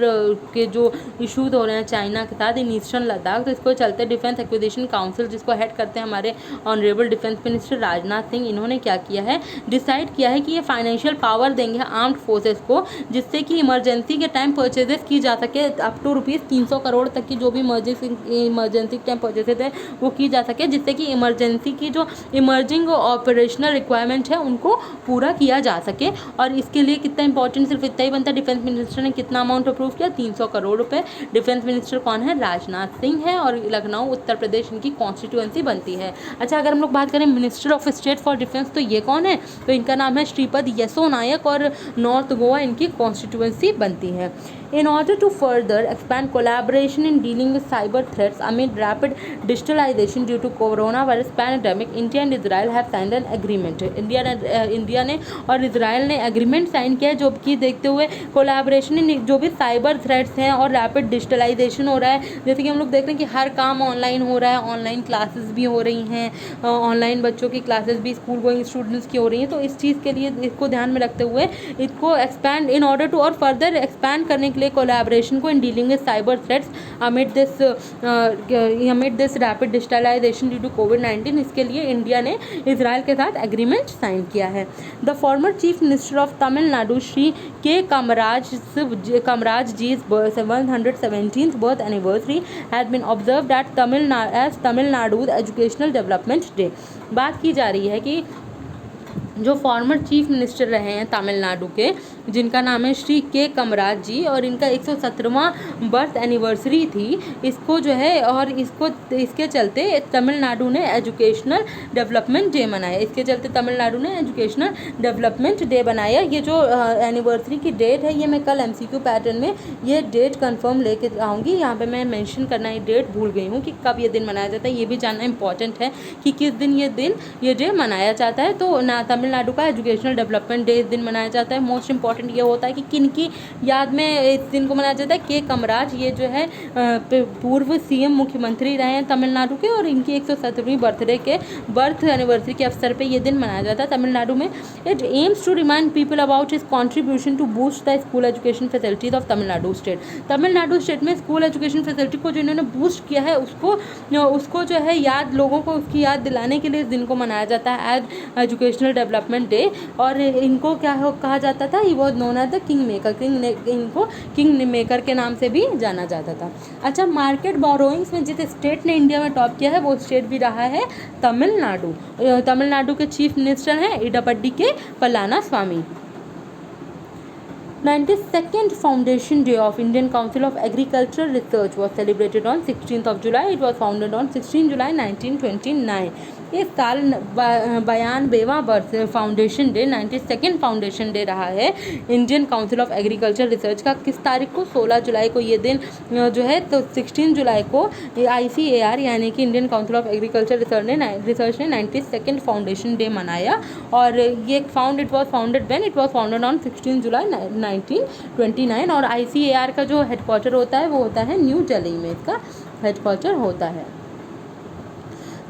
के जो issues हो रहे हैं चाइना के साथ इन ईस्टर्न लद्दाख, तो इसको चलते डिफेंस एक्विजिशन काउंसिल जिसको हेड करते हैं हमारे honourable defence minister Rajnath Singh, इन्होंने क्या किया है? डिसाइड किया है कि ये फाइनेंशियल पावर देंगे आर्म्ड फोर्सेस को, जिससे कि इमरजेंसी के टाइम परचेजेस की जा सके, अप टू ₹300 करोड़ तक की जो भी इमरजेंसी के टाइम परचेजेस है वो की जा सके, जिससे कि इमरजेंसी की जो इमर्जिंग ऑपरेशनल रिक्वायरमेंट है उनको पूरा किया जा सके। और इसके लिए कितना इंपॉर्टेंट सिर्फ इतना ही बनता है, डिफेंस मिनिस्टर ने कितना अमाउंट अप्रूव किया? 300 करोड़ रुपये। डिफेंस मिनिस्टर कौन है? राजनाथ सिंह है, और लखनऊ उत्तर प्रदेश इनकी कॉन्स्टिट्यूंसी बनती है। अच्छा, अगर हम लोग बात करें minister of state for defence, तो ये कौन है? तो इनका नाम है श्रीपद यसो नायक, और नॉर्थ गोवा इनकी कॉन्स्टिट्यूंसी बनती है। In order to further expand collaboration in dealing with cyber threats amid rapid digitalization due to coronavirus pandemic, India and Israel have signed an agreement. India ने और इजराइल ने एग्रीमेंट साइन किया है, जो कि देखते हुए कोलैबोरेशन इन जो भी साइबर थ्रेट्स हैं और रैपिड डिजिटलाइजेशन हो रहा है, जैसे कि हम लोग देख रहे हैं कि हर काम ऑनलाइन हो रहा है, ऑनलाइन क्लासेस भी हो रही हैं, ऑनलाइन बच्चों की क्लासेस भी स्कूल गोइंग स्टूडेंट्स की हो रही हैं, तो इस चीज़ के लिए इसको ध्यान में रखते हुए इसको एक्सपैंड इन ऑर्डर टू और फर्दर एक्सपैंड करने के लिए कोलैबोरेशन को in dealing with cyber threats amid this rapid digitalisation due to कोविड-19, इसके लिए इंडिया ने इजराइल के साथ एग्रीमेंट साइन किया है। The former chief minister of Tamil Nadu Shri K Kamaraj ji's 117th birth anniversary has been observed at Tamil Nadu educational development day. बात की जा रही है कि जो फॉर्मर चीफ मिनिस्टर रहे हैं तमिलनाडु के, जिनका नाम है श्री के कमराज जी, और इनका 117वां बर्थ एनिवर्सरी थी। इसको जो है और इसके चलते तमिलनाडु ने एजुकेशनल डेवलपमेंट डे मनाया। इसके चलते तमिलनाडु ने एजुकेशनल डेवलपमेंट डे बनाया। ये जो एनिवर्सरी की डेट है, ये मैं कल MCQ पैटर्न में ये डेट कंफर्म लेके आऊँगी। यहाँ पे मैं मेंशन करना ये डेट भूल गई हूँ कि कब ये दिन मनाया जाता है। ये भी जानना इंपॉर्टेंट है कि किस दिन ये डे मनाया जाता है। तो ना तमिलनाडु का एजुकेशनल डेवलपमेंट डे इस दिन मनाया जाता है। मोस्ट इंपॉर्टेंट ये होता है कि किन की याद में इस दिन को मनाया जाता है। के कमराज, ये जो है पूर्व CM मुख्यमंत्री रहे हैं तमिलनाडु के, और इनकी 117वीं बर्थ एनिवर्सरी के अवसर पे ये दिन मनाया जाता है तमिलनाडु में। It aims to remind people about his contribution to boost the school education facilities of Tamil Nadu state. Tamil Nadu state में स्कूल एजुकेशन फैसिलिटी को जो इन्होंने बूस्ट किया है, उसको जो है लोगों को उसकी याद दिलाने के लिए इस दिन को मनाया जाता है एज एजुकेशनल डेवलपमेंट डे। और इनको क्या कहा जाता था, ये was known as the king maker. इनको किंग मेकर के नाम से भी जाना जाता था। अच्छा, मार्केट बोरोइंग्स में जिस स्टेट ने इंडिया में टॉप किया है वो स्टेट भी रहा है तमिलनाडु। तमिलनाडु के चीफ मिनिस्टर हैं इडापड्डी के पलानास्वामी। 92nd Foundation Day of Indian Council of Agricultural Research was celebrated on 16th of July. It was founded on 16 July 1929. इस साल 92वां birth foundation day 92nd foundation day रहा है Indian council of agriculture research का। किस तारीख को? 16 जुलाई को ये दिन जो है। तो 16 जुलाई को ICAR यानी कि Indian council of agriculture research ने 92nd फाउंडेशन डे मनाया। और ये इट वॉज फाउंडेड ऑन 16 जुलाई 1929। और ICAR का जो हेडक्वार्टर होता है वो होता है न्यू दिल्ली में, इसका हेडक्वार्टर होता है।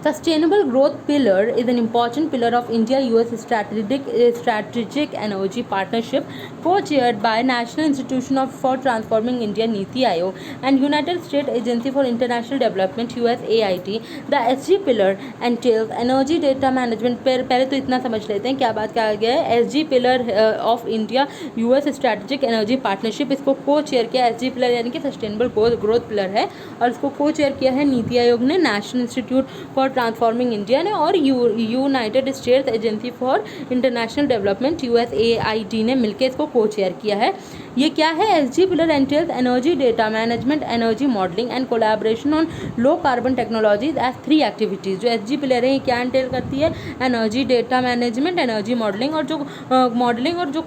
Sustainable growth pillar is an important pillar of India-US strategic energy partnership, co-chaired by National Institution for Transforming India (NITI Aayog) and United States Agency for International Development (USAID). The SG pillar entails energy data management। पहले तो इतना समझ लेते हैं क्या बात कहा गया है। SG pillar of India-US strategic energy partnership, इसको co-chair किया। SG pillar यानी कि सस्टेनेबल ग्रोथ पिलर है, और इसको co-chair किया है नीति आयोग ने, national institute for transforming India ने, और United states agency for international development USAID ने मिलकर इसको को चेयर किया है। ये क्या है? SG pillar entails energy data management, energy modelling and collaboration on low carbon technologies as 3 activities. जो SG पिलर है ये क्या एंटेल करती है? Energy data management, energy modelling, और जो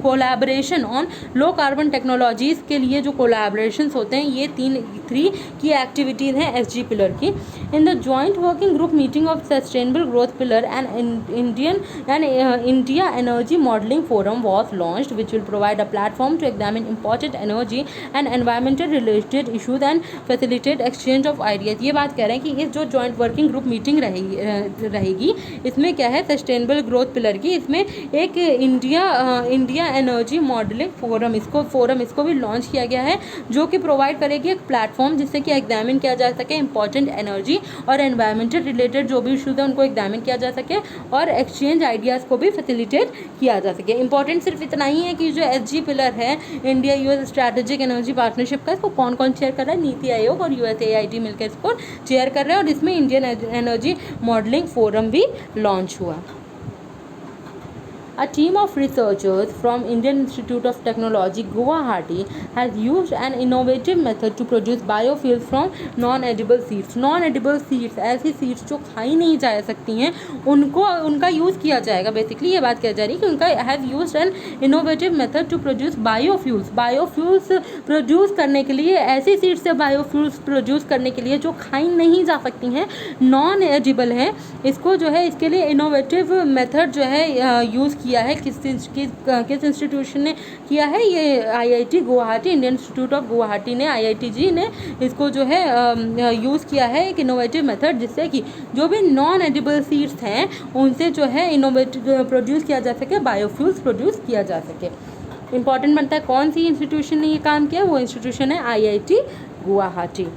collaboration on low carbon technologies के लिए जो कोलैबोरेशंस होते हैं, ये 3 की एक्टिविटीज़ हैं SG पिलर की। In the joint working group meeting of sustainable growth pillar and India energy modelling forum was launched which will provide a platform to examine important energy and environmental related issues and facilitate exchange of ideas। ये बात कह रहे हैं कि इस जो joint working group meeting रहेगी इसमें क्या है? सस्टेनेबल ग्रोथ पिलर की। इसमें एक इंडिया एनर्जी मॉडलिंग इसको भी लॉन्च किया गया है, जो कि प्रोवाइड करेगी एक प्लेटफॉर्म जिससे कि एग्जामिन किया जा सके इंपॉर्टेंट एनर्जी और एनवायरमेंटल रिलेटेड जो भी इशूज़ हैं उनको एग्जामिन किया जा सके, और एक्सचेंज आइडियाज़ को भी फैसिलिटेट किया जा सके। इंपॉर्टेंट सिर्फ इतना ही है कि जो SG पिलर है India US strategic energy partnership का, इसको कौन कौन चेयर कर रहा है? नीति आयोग और USAID मिलकर इसको चेयर कर रहे हैं, और इसमें इंडियन एनर्जी मॉडलिंग फोरम भी लॉन्च हुआ। A team of researchers from Indian Institute of Technology, Guwahati, has used an innovative method to produce biofuels from non-edible seeds। Non-edible seeds, ऐसी seeds जो खाई नहीं जा सकती हैं, उनका यूज़ किया जाएगा। बेसिकली ये बात कह जा रही है कि उनका has used an innovative method to produce biofuels। Biofuels produce करने के लिए, ऐसी सीड्स से बायोफ्यूल्स प्रोड्यूस करने के लिए जो खाई नहीं जा सकती हैं, नॉन एडिबल है, इसको जो है इसके लिए इनोवेटिव मेथड जो है यूज़ किया है। किस इंस्टीट्यूशन ने किया है? ये IIT Guwahati, Indian institute of Guwahati ने, IITG ने इसको जो है यूज़ किया है एक इनोवेटिव मेथड, जिससे कि जो भी नॉन एडिबल सीड्स हैं उनसे जो है इनोवेटिव प्रोड्यूस किया जा सके, बायोफ्यूल्स प्रोड्यूस किया जा सके। इंपॉर्टेंट बनता है कौन सी इंस्टीट्यूशन ने ये काम किया? वो इंस्टीट्यूशन है IIT Guwahati.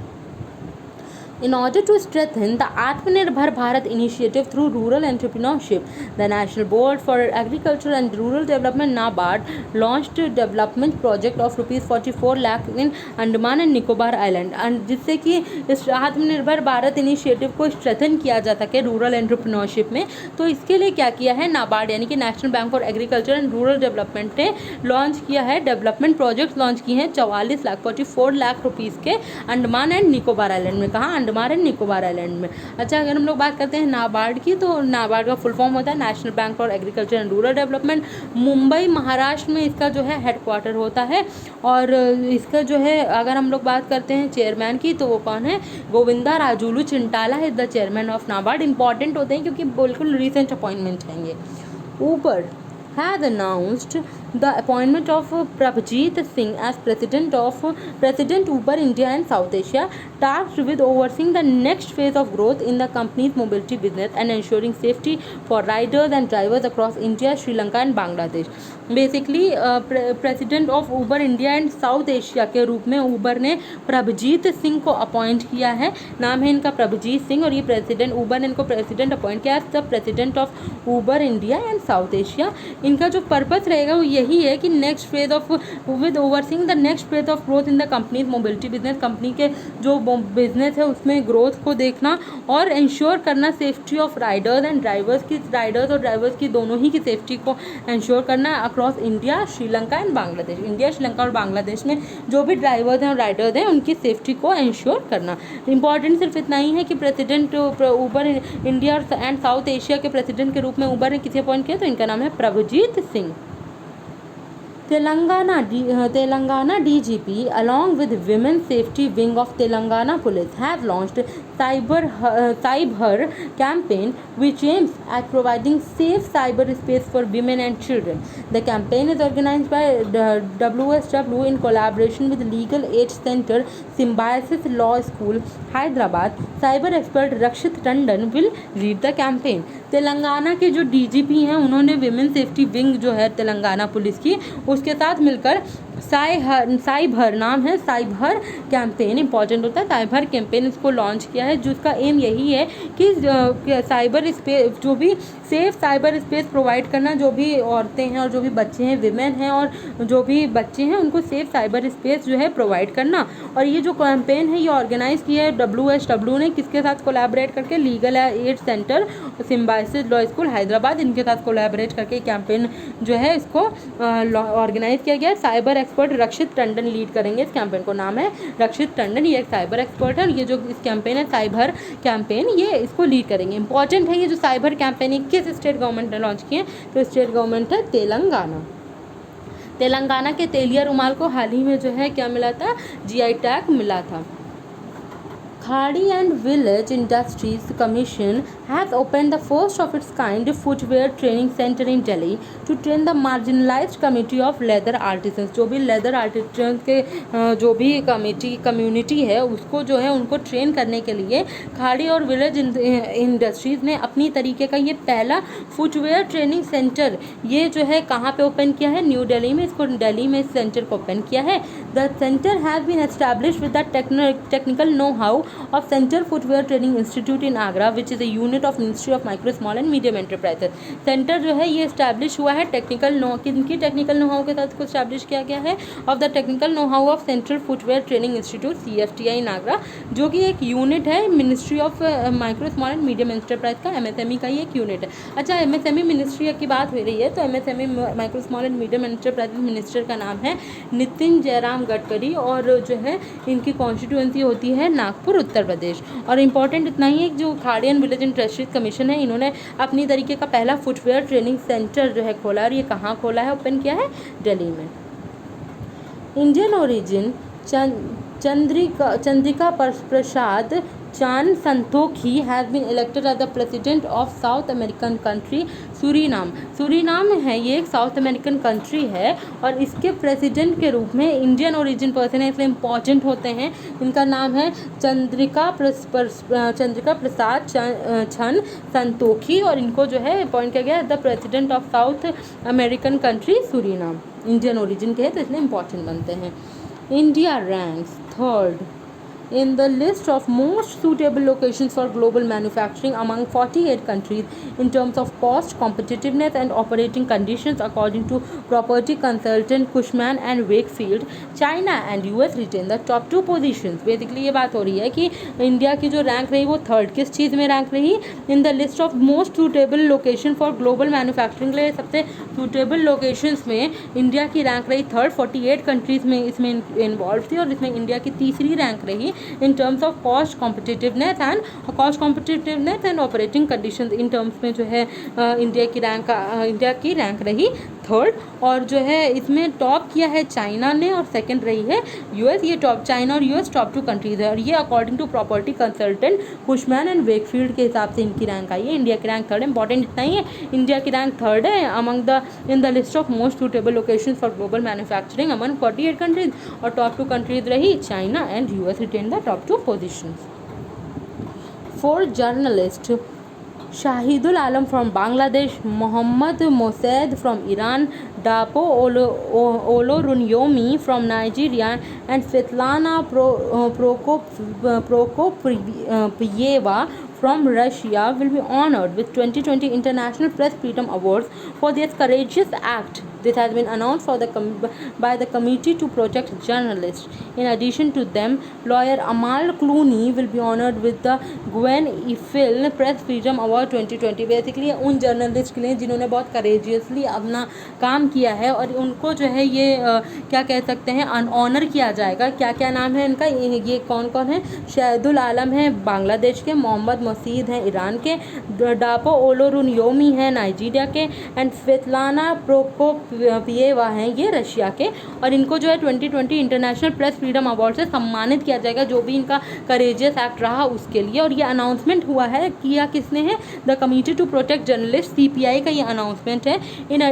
In order to strengthen the Atmanirbhar Bharat initiative through rural entrepreneurship, the National Board for Agriculture and Rural Development (NABARD) launched a development project of ₹44 lakh in Andaman and Nicobar Island, and जिससे कि इस आत्मनिर्भर Bharat initiative को strengthen किया जा सके rural entrepreneurship में। तो इसके लिए क्या किया है, नाबार्ड यानी कि national bank for agriculture and rural development ने लॉन्च किया है, डेवलपमेंट प्रोजेक्ट लॉन्च किए हैं 44 लाख रुपीज़ के अंडमान एंड निकोबार आइलैंड में। कहाँ, अंडमान एंड निकोबार आइलैंड में। अच्छा, अगर हम लोग बात करते हैं नाबार्ड की, तो नाबार्ड का फुल फॉर्म होता है national bank for agriculture and rural development. Mumbai Maharashtra में इसका जो है हेडक्वार्टर होता है। और इसका जो है अगर हम लोग बात करते हैं चेयरमैन की, तो वो कौन है, Govinda Rajulu Chintala is the chairman of NABARD. Important होते हैं क्योंकि बिल्कुल रिसेंट अपॉइंटमेंट हैं ये। ऊपर has announced the appointment of Prabhjeet Singh as President Uber India and South Asia, tasked with overseeing the next phase of growth in the company's mobility business and ensuring safety for riders and drivers across India, Sri Lanka and Bangladesh. Basically president of Uber India and south Asia के रूप में Uber ने प्रभजीत सिंह को appoint किया है। नाम है इनका प्रभजीत सिंह, और ये प्रेसिडेंट, ऊबर ने इनको प्रेसिडेंट अपॉइंट किया है, the president of Uber India and south Asia. इनका जो पर्पस रहेगा वो यही है कि next phase of with overseeing the next phase of growth in the companies mobility business, company के जो बिजनेस है उसमें ग्रोथ को देखना और इंश्योर करना safety of Riders and drivers की, राइडर्स और ड्राइवर्स की दोनों ही की सेफ्टी को इंश्योर करना across India, Sri Lanka and Bangladesh. India, Sri Lanka और बांग्लादेश में जो भी ड्राइवर्स हैं और राइडर्स हैं उनकी सेफ्टी को इंश्योर करना। इंपॉर्टेंट सिर्फ इतना ही है कि president Uber India and south Asia के प्रेसिडेंट के रूप में ऊबर ने किसे अपॉइंट किया, तो इनका नाम है Prabhjeet Singh. Telangana DGP along with Women Safety Wing of Telangana Police have launched Cyber campaign which aims at providing safe cyberspace for women and children. The campaign is organized by WSW in collaboration with Legal Aid Center, Symbiosis Law School, Hyderabad. Cyber expert Rakshit Tandon will lead the campaign. Telangana के जो DGP हैं उन्होंने women safety wing जो है Telangana police की, उसके साथ मिलकर साइबर नाम है, साइबर कैंपेन इंपॉर्टेंट होता है, साइबर कैंपेन इसको लॉन्च किया है, जिसका एम यही है कि साइबर स्पेस, जो भी सेफ साइबर स्पेस प्रोवाइड करना, जो भी औरतें हैं और जो भी बच्चे हैं, विमेन हैं और जो भी बच्चे हैं, उनको सेफ साइबर स्पेस जो है प्रोवाइड करना। और ये जो कैंपेन है ये ऑर्गेनाइज किया है WSW ने, किसके साथ कोलैबोरेट करके, legal aid centre, symbiosis law school Hyderabad, इनके साथ कोलैबोरेट करके कैंपेन जो है इसको ऑर्गेनाइज किया गया है। साइबर एक्सपर्ट रक्षित टंडन लीड करेंगे इस कैंपेन को, नाम है रक्षित टंडन, ये एक साइबर एक्सपर्ट है और ये जो इस कैंपेन है साइबर कैंपेन, ये इसको लीड करेंगे। इंपॉर्टेंट है ये जो साइबर कैंपेन है किस स्टेट गवर्नमेंट ने लॉन्च किए, तो स्टेट गवर्नमेंट है तेलंगाना। तेलंगाना के तेलिया रुमाल को हाल ही में जो है क्या मिला था, GI टैग मिला था। Khadi and Village Industries Commission has opened the first of its kind footwear training center in Delhi to train the marginalized community of leather artisans। जो भी leather artisans के जो भी कम्युनिटी है उसको जो है उनको ट्रेन करने के लिए खाड़ी और विलेज इंडस्ट्रीज़ ने अपनी तरीके का ये पहला फुटवेयर ट्रेनिंग सेंटर ये जो है कहाँ पे ओपन किया है, न्यू दिल्ली में, इसको दिल्ली में इस सेंटर को ओपन किया है। The centre has been established with the technical know how of Center Footwear Training Institute in Agra, which is a unit of Ministry of Micro, Small and Medium Enterprises। Centre जो है ये establish हुआ है technical know, किनकी technical know how के साथ को establish किया गया है, of the technical know how of central footwear training institute CFTI इन आगरा, जो कि एक यूनिट है ministry of micro small and medium enterprise का, MSME का ही एक यूनिट है। अच्छा, MSME मिनिस्ट्री की बात हो रही है तो MSME micro small and medium enterprise minister का नाम है नितिन जयराम गडकरी और जो है इनकी कॉन्स्टिट्यूएंसी होती है नागपुर, उत्तर प्रदेश। और इम्पॉर्टेंट इतना ही है कि जो खाड़ी एंड विलेज इंडस्ट्रीज कमीशन है इन्होंने अपनी तरीके का पहला फुटवेयर ट्रेनिंग सेंटर जो है खोला, और ये कहाँ खोला है, ओपन किया है दिल्ली में। Indian origin Chandrika Prasad Chan Santokhi has been elected as the president of South American country Suriname. Suriname है ये एक साउथ अमेरिकन कंट्री है और इसके प्रेसिडेंट के रूप में इंडियन ओरिजिन पर्सन है, इसलिए इम्पॉर्टेंट होते हैं। इनका नाम है चंद्रिका प्रसाद छन संतोखी और इनको जो है अपॉइंट किया गया the president of South American country Suriname. Indian origin के हैं तो इसलिए इम्पॉर्टेंट बनते हैं। India ranks third in the list of most suitable locations for global manufacturing among 48 countries in terms of cost, competitiveness and operating conditions according to property consultant Cushman and Wakefield. China and US retain the top 2 positions. Basically ये बात हो रही है कि India की जो rank रही वो थर्ड किस चीज़ में रैंक रही, इन the list of most suitable location for global manufacturing के लिए सबसे सूटेबल लोकेशंस में इंडिया की रैंक रही थर्ड, 48 कंट्रीज़ में इसमें इन्वॉल्व थी और इसमें इंडिया की तीसरी रैंक रही in terms of cost competitiveness and operating conditions. In terms में जो है इंडिया की रैंक रही थर्ड, और जो है इसमें टॉप किया है चाइना ने और सेकंड रही है यूएस। ये टॉप चाइना और यूएस टॉप 2 कंट्रीज है और ये according to property consultant Cushman and Wakefield के हिसाब से इनकी रैंक आई है। इंडिया की रैंक थर्ड, इंपॉर्टेंट इतना ही है, इंडिया की रैंक थर्ड है in the list of most suitable location for global manufacturing among 48 countries, और टॉप 2 कंट्रीज रही China and US retain the top 2 positions. 4 journalist Shahidul Alam from Bangladesh, Mohammad Mosaid from Iran, Dapo Olorunyomi from Nigeria, and Svetlana Prokopyeva from Russia will be honored with 2020 International Press Freedom Awards for their courageous act. This has been announced by the Committee to Protect Journalists. In addition to them, lawyer Amal Clooney will be honored with the Gwen Ifill Press Freedom Award 2020. Basically उन journalist के लिए जिन्होंने बहुत courageously अपना काम किया है और उनको जो है ये क्या कह सकते हैं ऑनर किया जाएगा। क्या क्या नाम है इनका, ये कौन कौन है? शाहिदुल आलम है बांग्लादेश के, मोहम्मद मसीद हैं ईरान के, डापो ओलोरुनयोमी हैं नाइजीरिया के, एंड स्वेतलाना प्रोकोपिएवा हैं ये रशिया के। और इनको जो है 2020 इंटरनेशनल प्रेस फ्रीडम अवार्ड से सम्मानित किया जाएगा जो भी इनका करेजियस एक्ट रहा उसके लिए। और ये अनाउंसमेंट हुआ है, किया किसने है? The committee to protect journalist, CPI का ये अनाउंसमेंट है।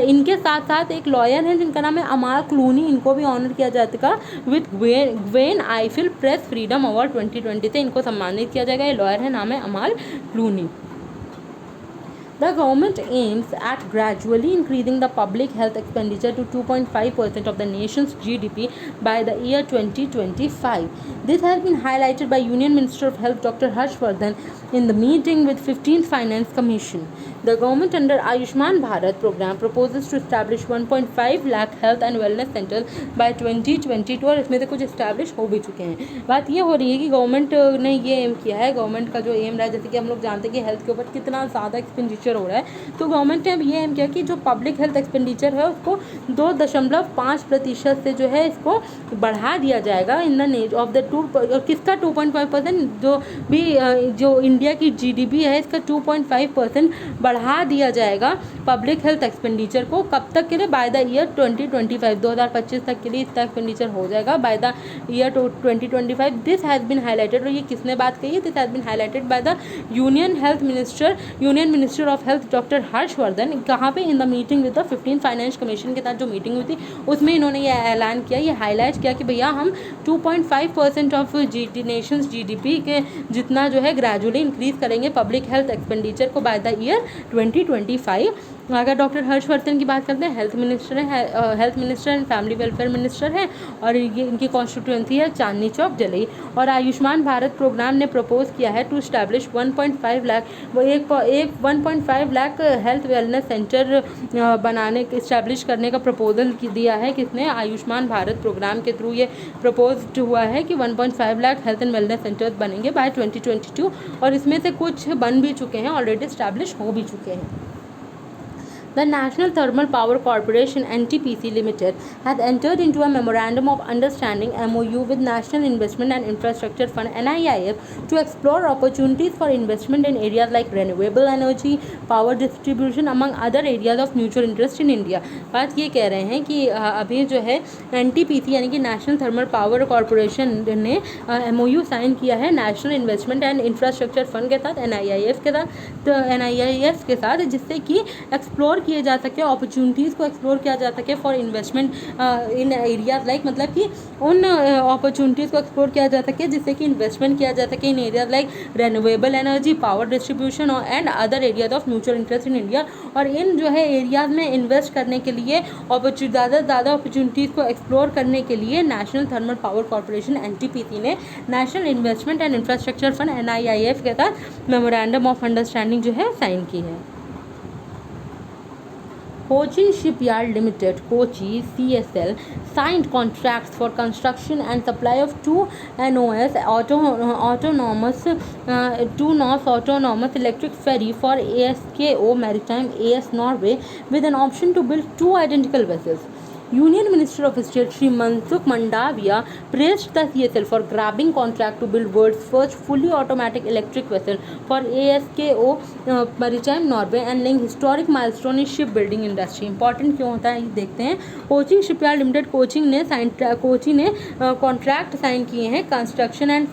इनके साथ साथ एक लॉयर हैं जिनका नाम है अमाल क्लूनी, इनको भी ऑनर किया जाएगा with Gwen Eiffel press freedom award 2020 से इनको सम्मानित किया जाएगा। ये लॉयर है, नाम है अमाल Clooney. The government aims at gradually increasing the public health expenditure to 2.5% of the nation's GDP by the year 2025. This has been highlighted by Union Minister of Health Dr. Harshvardhan in the meeting with 15th Finance Commission. The government under Ayushman Bharat program proposes to establish 1.5 lakh health and wellness centers by 2022 और इसमें से कुछ establish हो भी चुके हैं। बात ये हो रही है कि गवर्नमेंट ने ये एम किया है, गवर्नमेंट का जो एम रहा है, जैसे कि हम लोग जानते हैं कि हेल्थ के ऊपर कितना ज़्यादा एक्सपेंडिचर हो रहा है, तो गवर्नमेंट ने अब ये एम किया कि जो पब्लिक हेल्थ एक्सपेंडिचर है उसको 2.5% से जो है इसको बढ़ा दिया जाएगा in the Naz of the 2, किसका 2.5%, जो इंडिया की GDP है इसका 2.5% बढ़ा दिया जाएगा पब्लिक हेल्थ एक्सपेंडिचर को। कब तक के लिए? बाय द ईयर 2025, 2025 तक के लिए इतना एक्सपेंडिचर हो जाएगा by the year 2025। This has been highlighted, और ये किसने बात कही है? This has been highlighted by the union minister of health doctor Harsh Vardhan. कहाँ पे? In the meeting with the 15 finance commission के साथ जो मीटिंग हुई थी उसमें इन्होंने ये ऐलान किया, ये हाईलाइट किया कि भैया हम 2.5% ऑफ नेशंस GDP के जितना जो है ग्रेजुअली इंक्रीज़ करेंगे पब्लिक हेल्थ एक्सपेंडिचर को बाय द ईयर 2025। अगर डॉक्टर हर्षवर्धन की बात करते हैं, health minister and family welfare minister हैं और ये इनकी कॉन्स्टिट्यूंसी है चांदनी चौक जलई। और आयुष्मान भारत प्रोग्राम ने प्रपोज किया है to establish 1.5 lakh health wellness centre establish करने का प्रपोजल दिया है। किसने? आयुष्मान भारत प्रोग्राम के थ्रू ये प्रपोज हुआ है कि 1.5 lakh health and wellness centres बनेंगे बाय 2022, और इसमें से कुछ बन भी चुके हैं, ऑलरेडी इस्टेब्लिश हो भी चुके हैं। The National Thermal Power Corporation NTPC Limited has entered into a Memorandum of Understanding MOU with National Investment and Infrastructure Fund NIIF to explore opportunities for investment in areas like renewable energy, power distribution among other areas of mutual interest in India। बात ये कह रहे हैं कि अभी जो है NTPC यानी कि नेशनल थर्मल पावर कॉरपोरेशन ने MOU साइन किया है national investment and infrastructure fund के साथ NIIF के साथ, जिससे कि एक्सप्लोर किए जा सके, अपॉर्चुनिटीज़ को एक्सप्लोर किया जा सके for investment in areas like, मतलब कि उन अपॉर्चुनिटीज़ को एक्सप्लोर किया जा सके जिससे कि इन्वेस्टमेंट किया जा सके in areas like renewable energy, power distribution और and other areas of mutual interest in India. और इन जो है एरियाज में इन्वेस्ट करने के लिए ज़्यादा से ज़्यादा अपॉर्चुनिटीज़ को एक्सप्लोर करने के लिए national thermal power corporation NTPC ने national investment and infrastructure fund NIIF के साथ मेमोरेंडम ऑफ अंडरस्टैंडिंग जो है साइन की है। Cochin Shipyard Limited, Kochi CSL, signed contracts for construction and supply of two NOS autonomous electric ferry for ASKO Maritime AS Norway with an option to build two identical vessels. Union Minister of State Shri Mansukh Mandaviya praised the CSL for grabbing contract to build world's first fully automatic electric vessel for ASKO Maritime Norway and laying historic milestone in shipbuilding industry. Important क्यों होता है ये देखते हैं। Coaching shipyard limited Kochi ने contract sign किए हैं construction and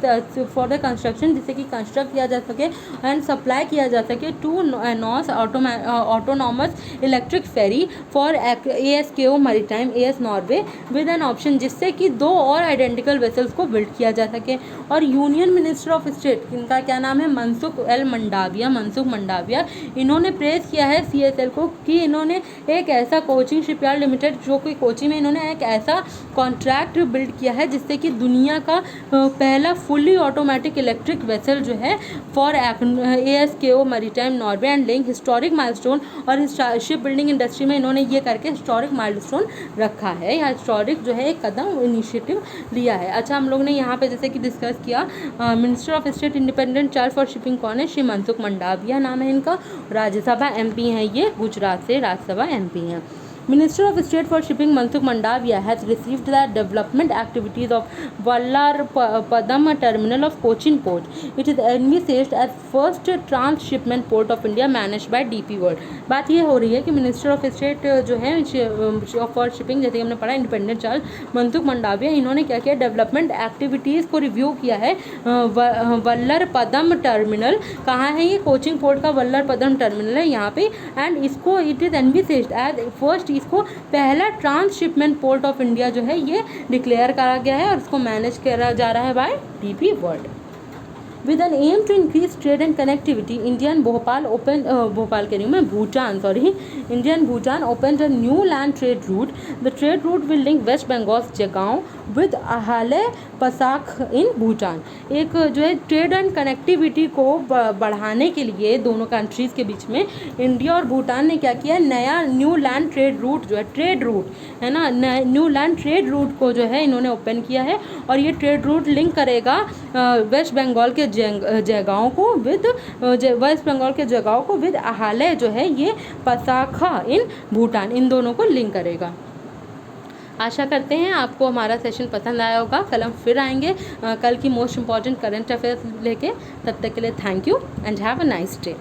for the construction, जिससे कि कंस्ट्रक्ट किया जा सके एंड सप्लाई किया जा सके to NOS autonomous electric ferry for ASKO Maritime AS Norway with an option, जिससे कि दो और आइडेंटिकल वेसल्स को बिल्ड किया जा सके। और यूनियन मिनिस्टर ऑफ स्टेट, इनका क्या नाम है, मनसुख मंडाविया, इन्होंने प्रेज किया है CSL को कि इन्होंने एक ऐसा कोचिंग शिपयार्ड लिमिटेड जो कि कोची में इन्होंने एक ऐसा कॉन्ट्रैक्ट बिल्ड किया है जिससे कि दुनिया का पहला फुली ऑटोमेटिक इलेक्ट्रिक वेसल जो है for ASKO maritime Norway and laying historic milestone, और शिप बिल्डिंग इंडस्ट्री में इन्होंने ये करके हिस्टोरिक माइलस्टोन रखा है, या हिस्टोरिक जो है एक कदम इनिशिएटिव लिया है। अच्छा, हम लोग ने यहाँ पे जैसे कि डिस्कस किया minister of state independent charge for shipping कौन है, श्री मनसुख मंडाविया नाम है इनका, राज्यसभा MP हैं ये, गुजरात से राज्यसभा MP हैं। Minister of State for Shipping Mansukh Mandaviya has received the development activities of Vallarpadam terminal of Cochin port. It is envisaged as first transshipment port of India managed by DP World. बात ये हो रही है कि minister of state जो है for shipping, जैसे हमने पढ़ा इंडिपेंडेंट चार्ज मनसुख मंडाविया, इन्होंने क्या किया, डेवलपमेंट एक्टिविटीज़ को रिव्यू किया है। वल्लरपदम टर्मिनल कहाँ है, ये कोचिंग पोर्ट का वल्लरपदम टर्मिनल है यहाँ पे, एंड इसको इट इज़ एनविसेज्ड एज फर्स्ट, इसको पहला ट्रांसशिपमेंट पोर्ट ऑफ इंडिया जो है ये डिक्लेयर करा गया है और इसको मैनेज करा जा रहा है by DP world. With an aim to increase trade and connectivity, Indian Bhopal opened a new land trade route. The trade route will link West Bengal's Jagaon with Ahale Pasak in Bhutan. एक जो है trade and connectivity को बढ़ाने के लिए दोनों countries के बीच में इंडिया और भूटान ने क्या किया, नया न्यू लैंड ट्रेड रूट जो है, ट्रेड रूट है ना, न्यू लैंड ट्रेड रूट को जो है इन्होंने ओपन किया है, और ये ट्रेड रूट लिंक करेगा वेस्ट बंगाल के जगहों को विद अहाले जो है ये पसाखा इन भूटान, इन दोनों को लिंक करेगा। आशा करते हैं आपको हमारा सेशन पसंद आया होगा। कल हम फिर आएंगे कल की मोस्ट इंपॉर्टेंट करंट अफेयर्स लेके। तब तक के लिए thank you and have a nice day.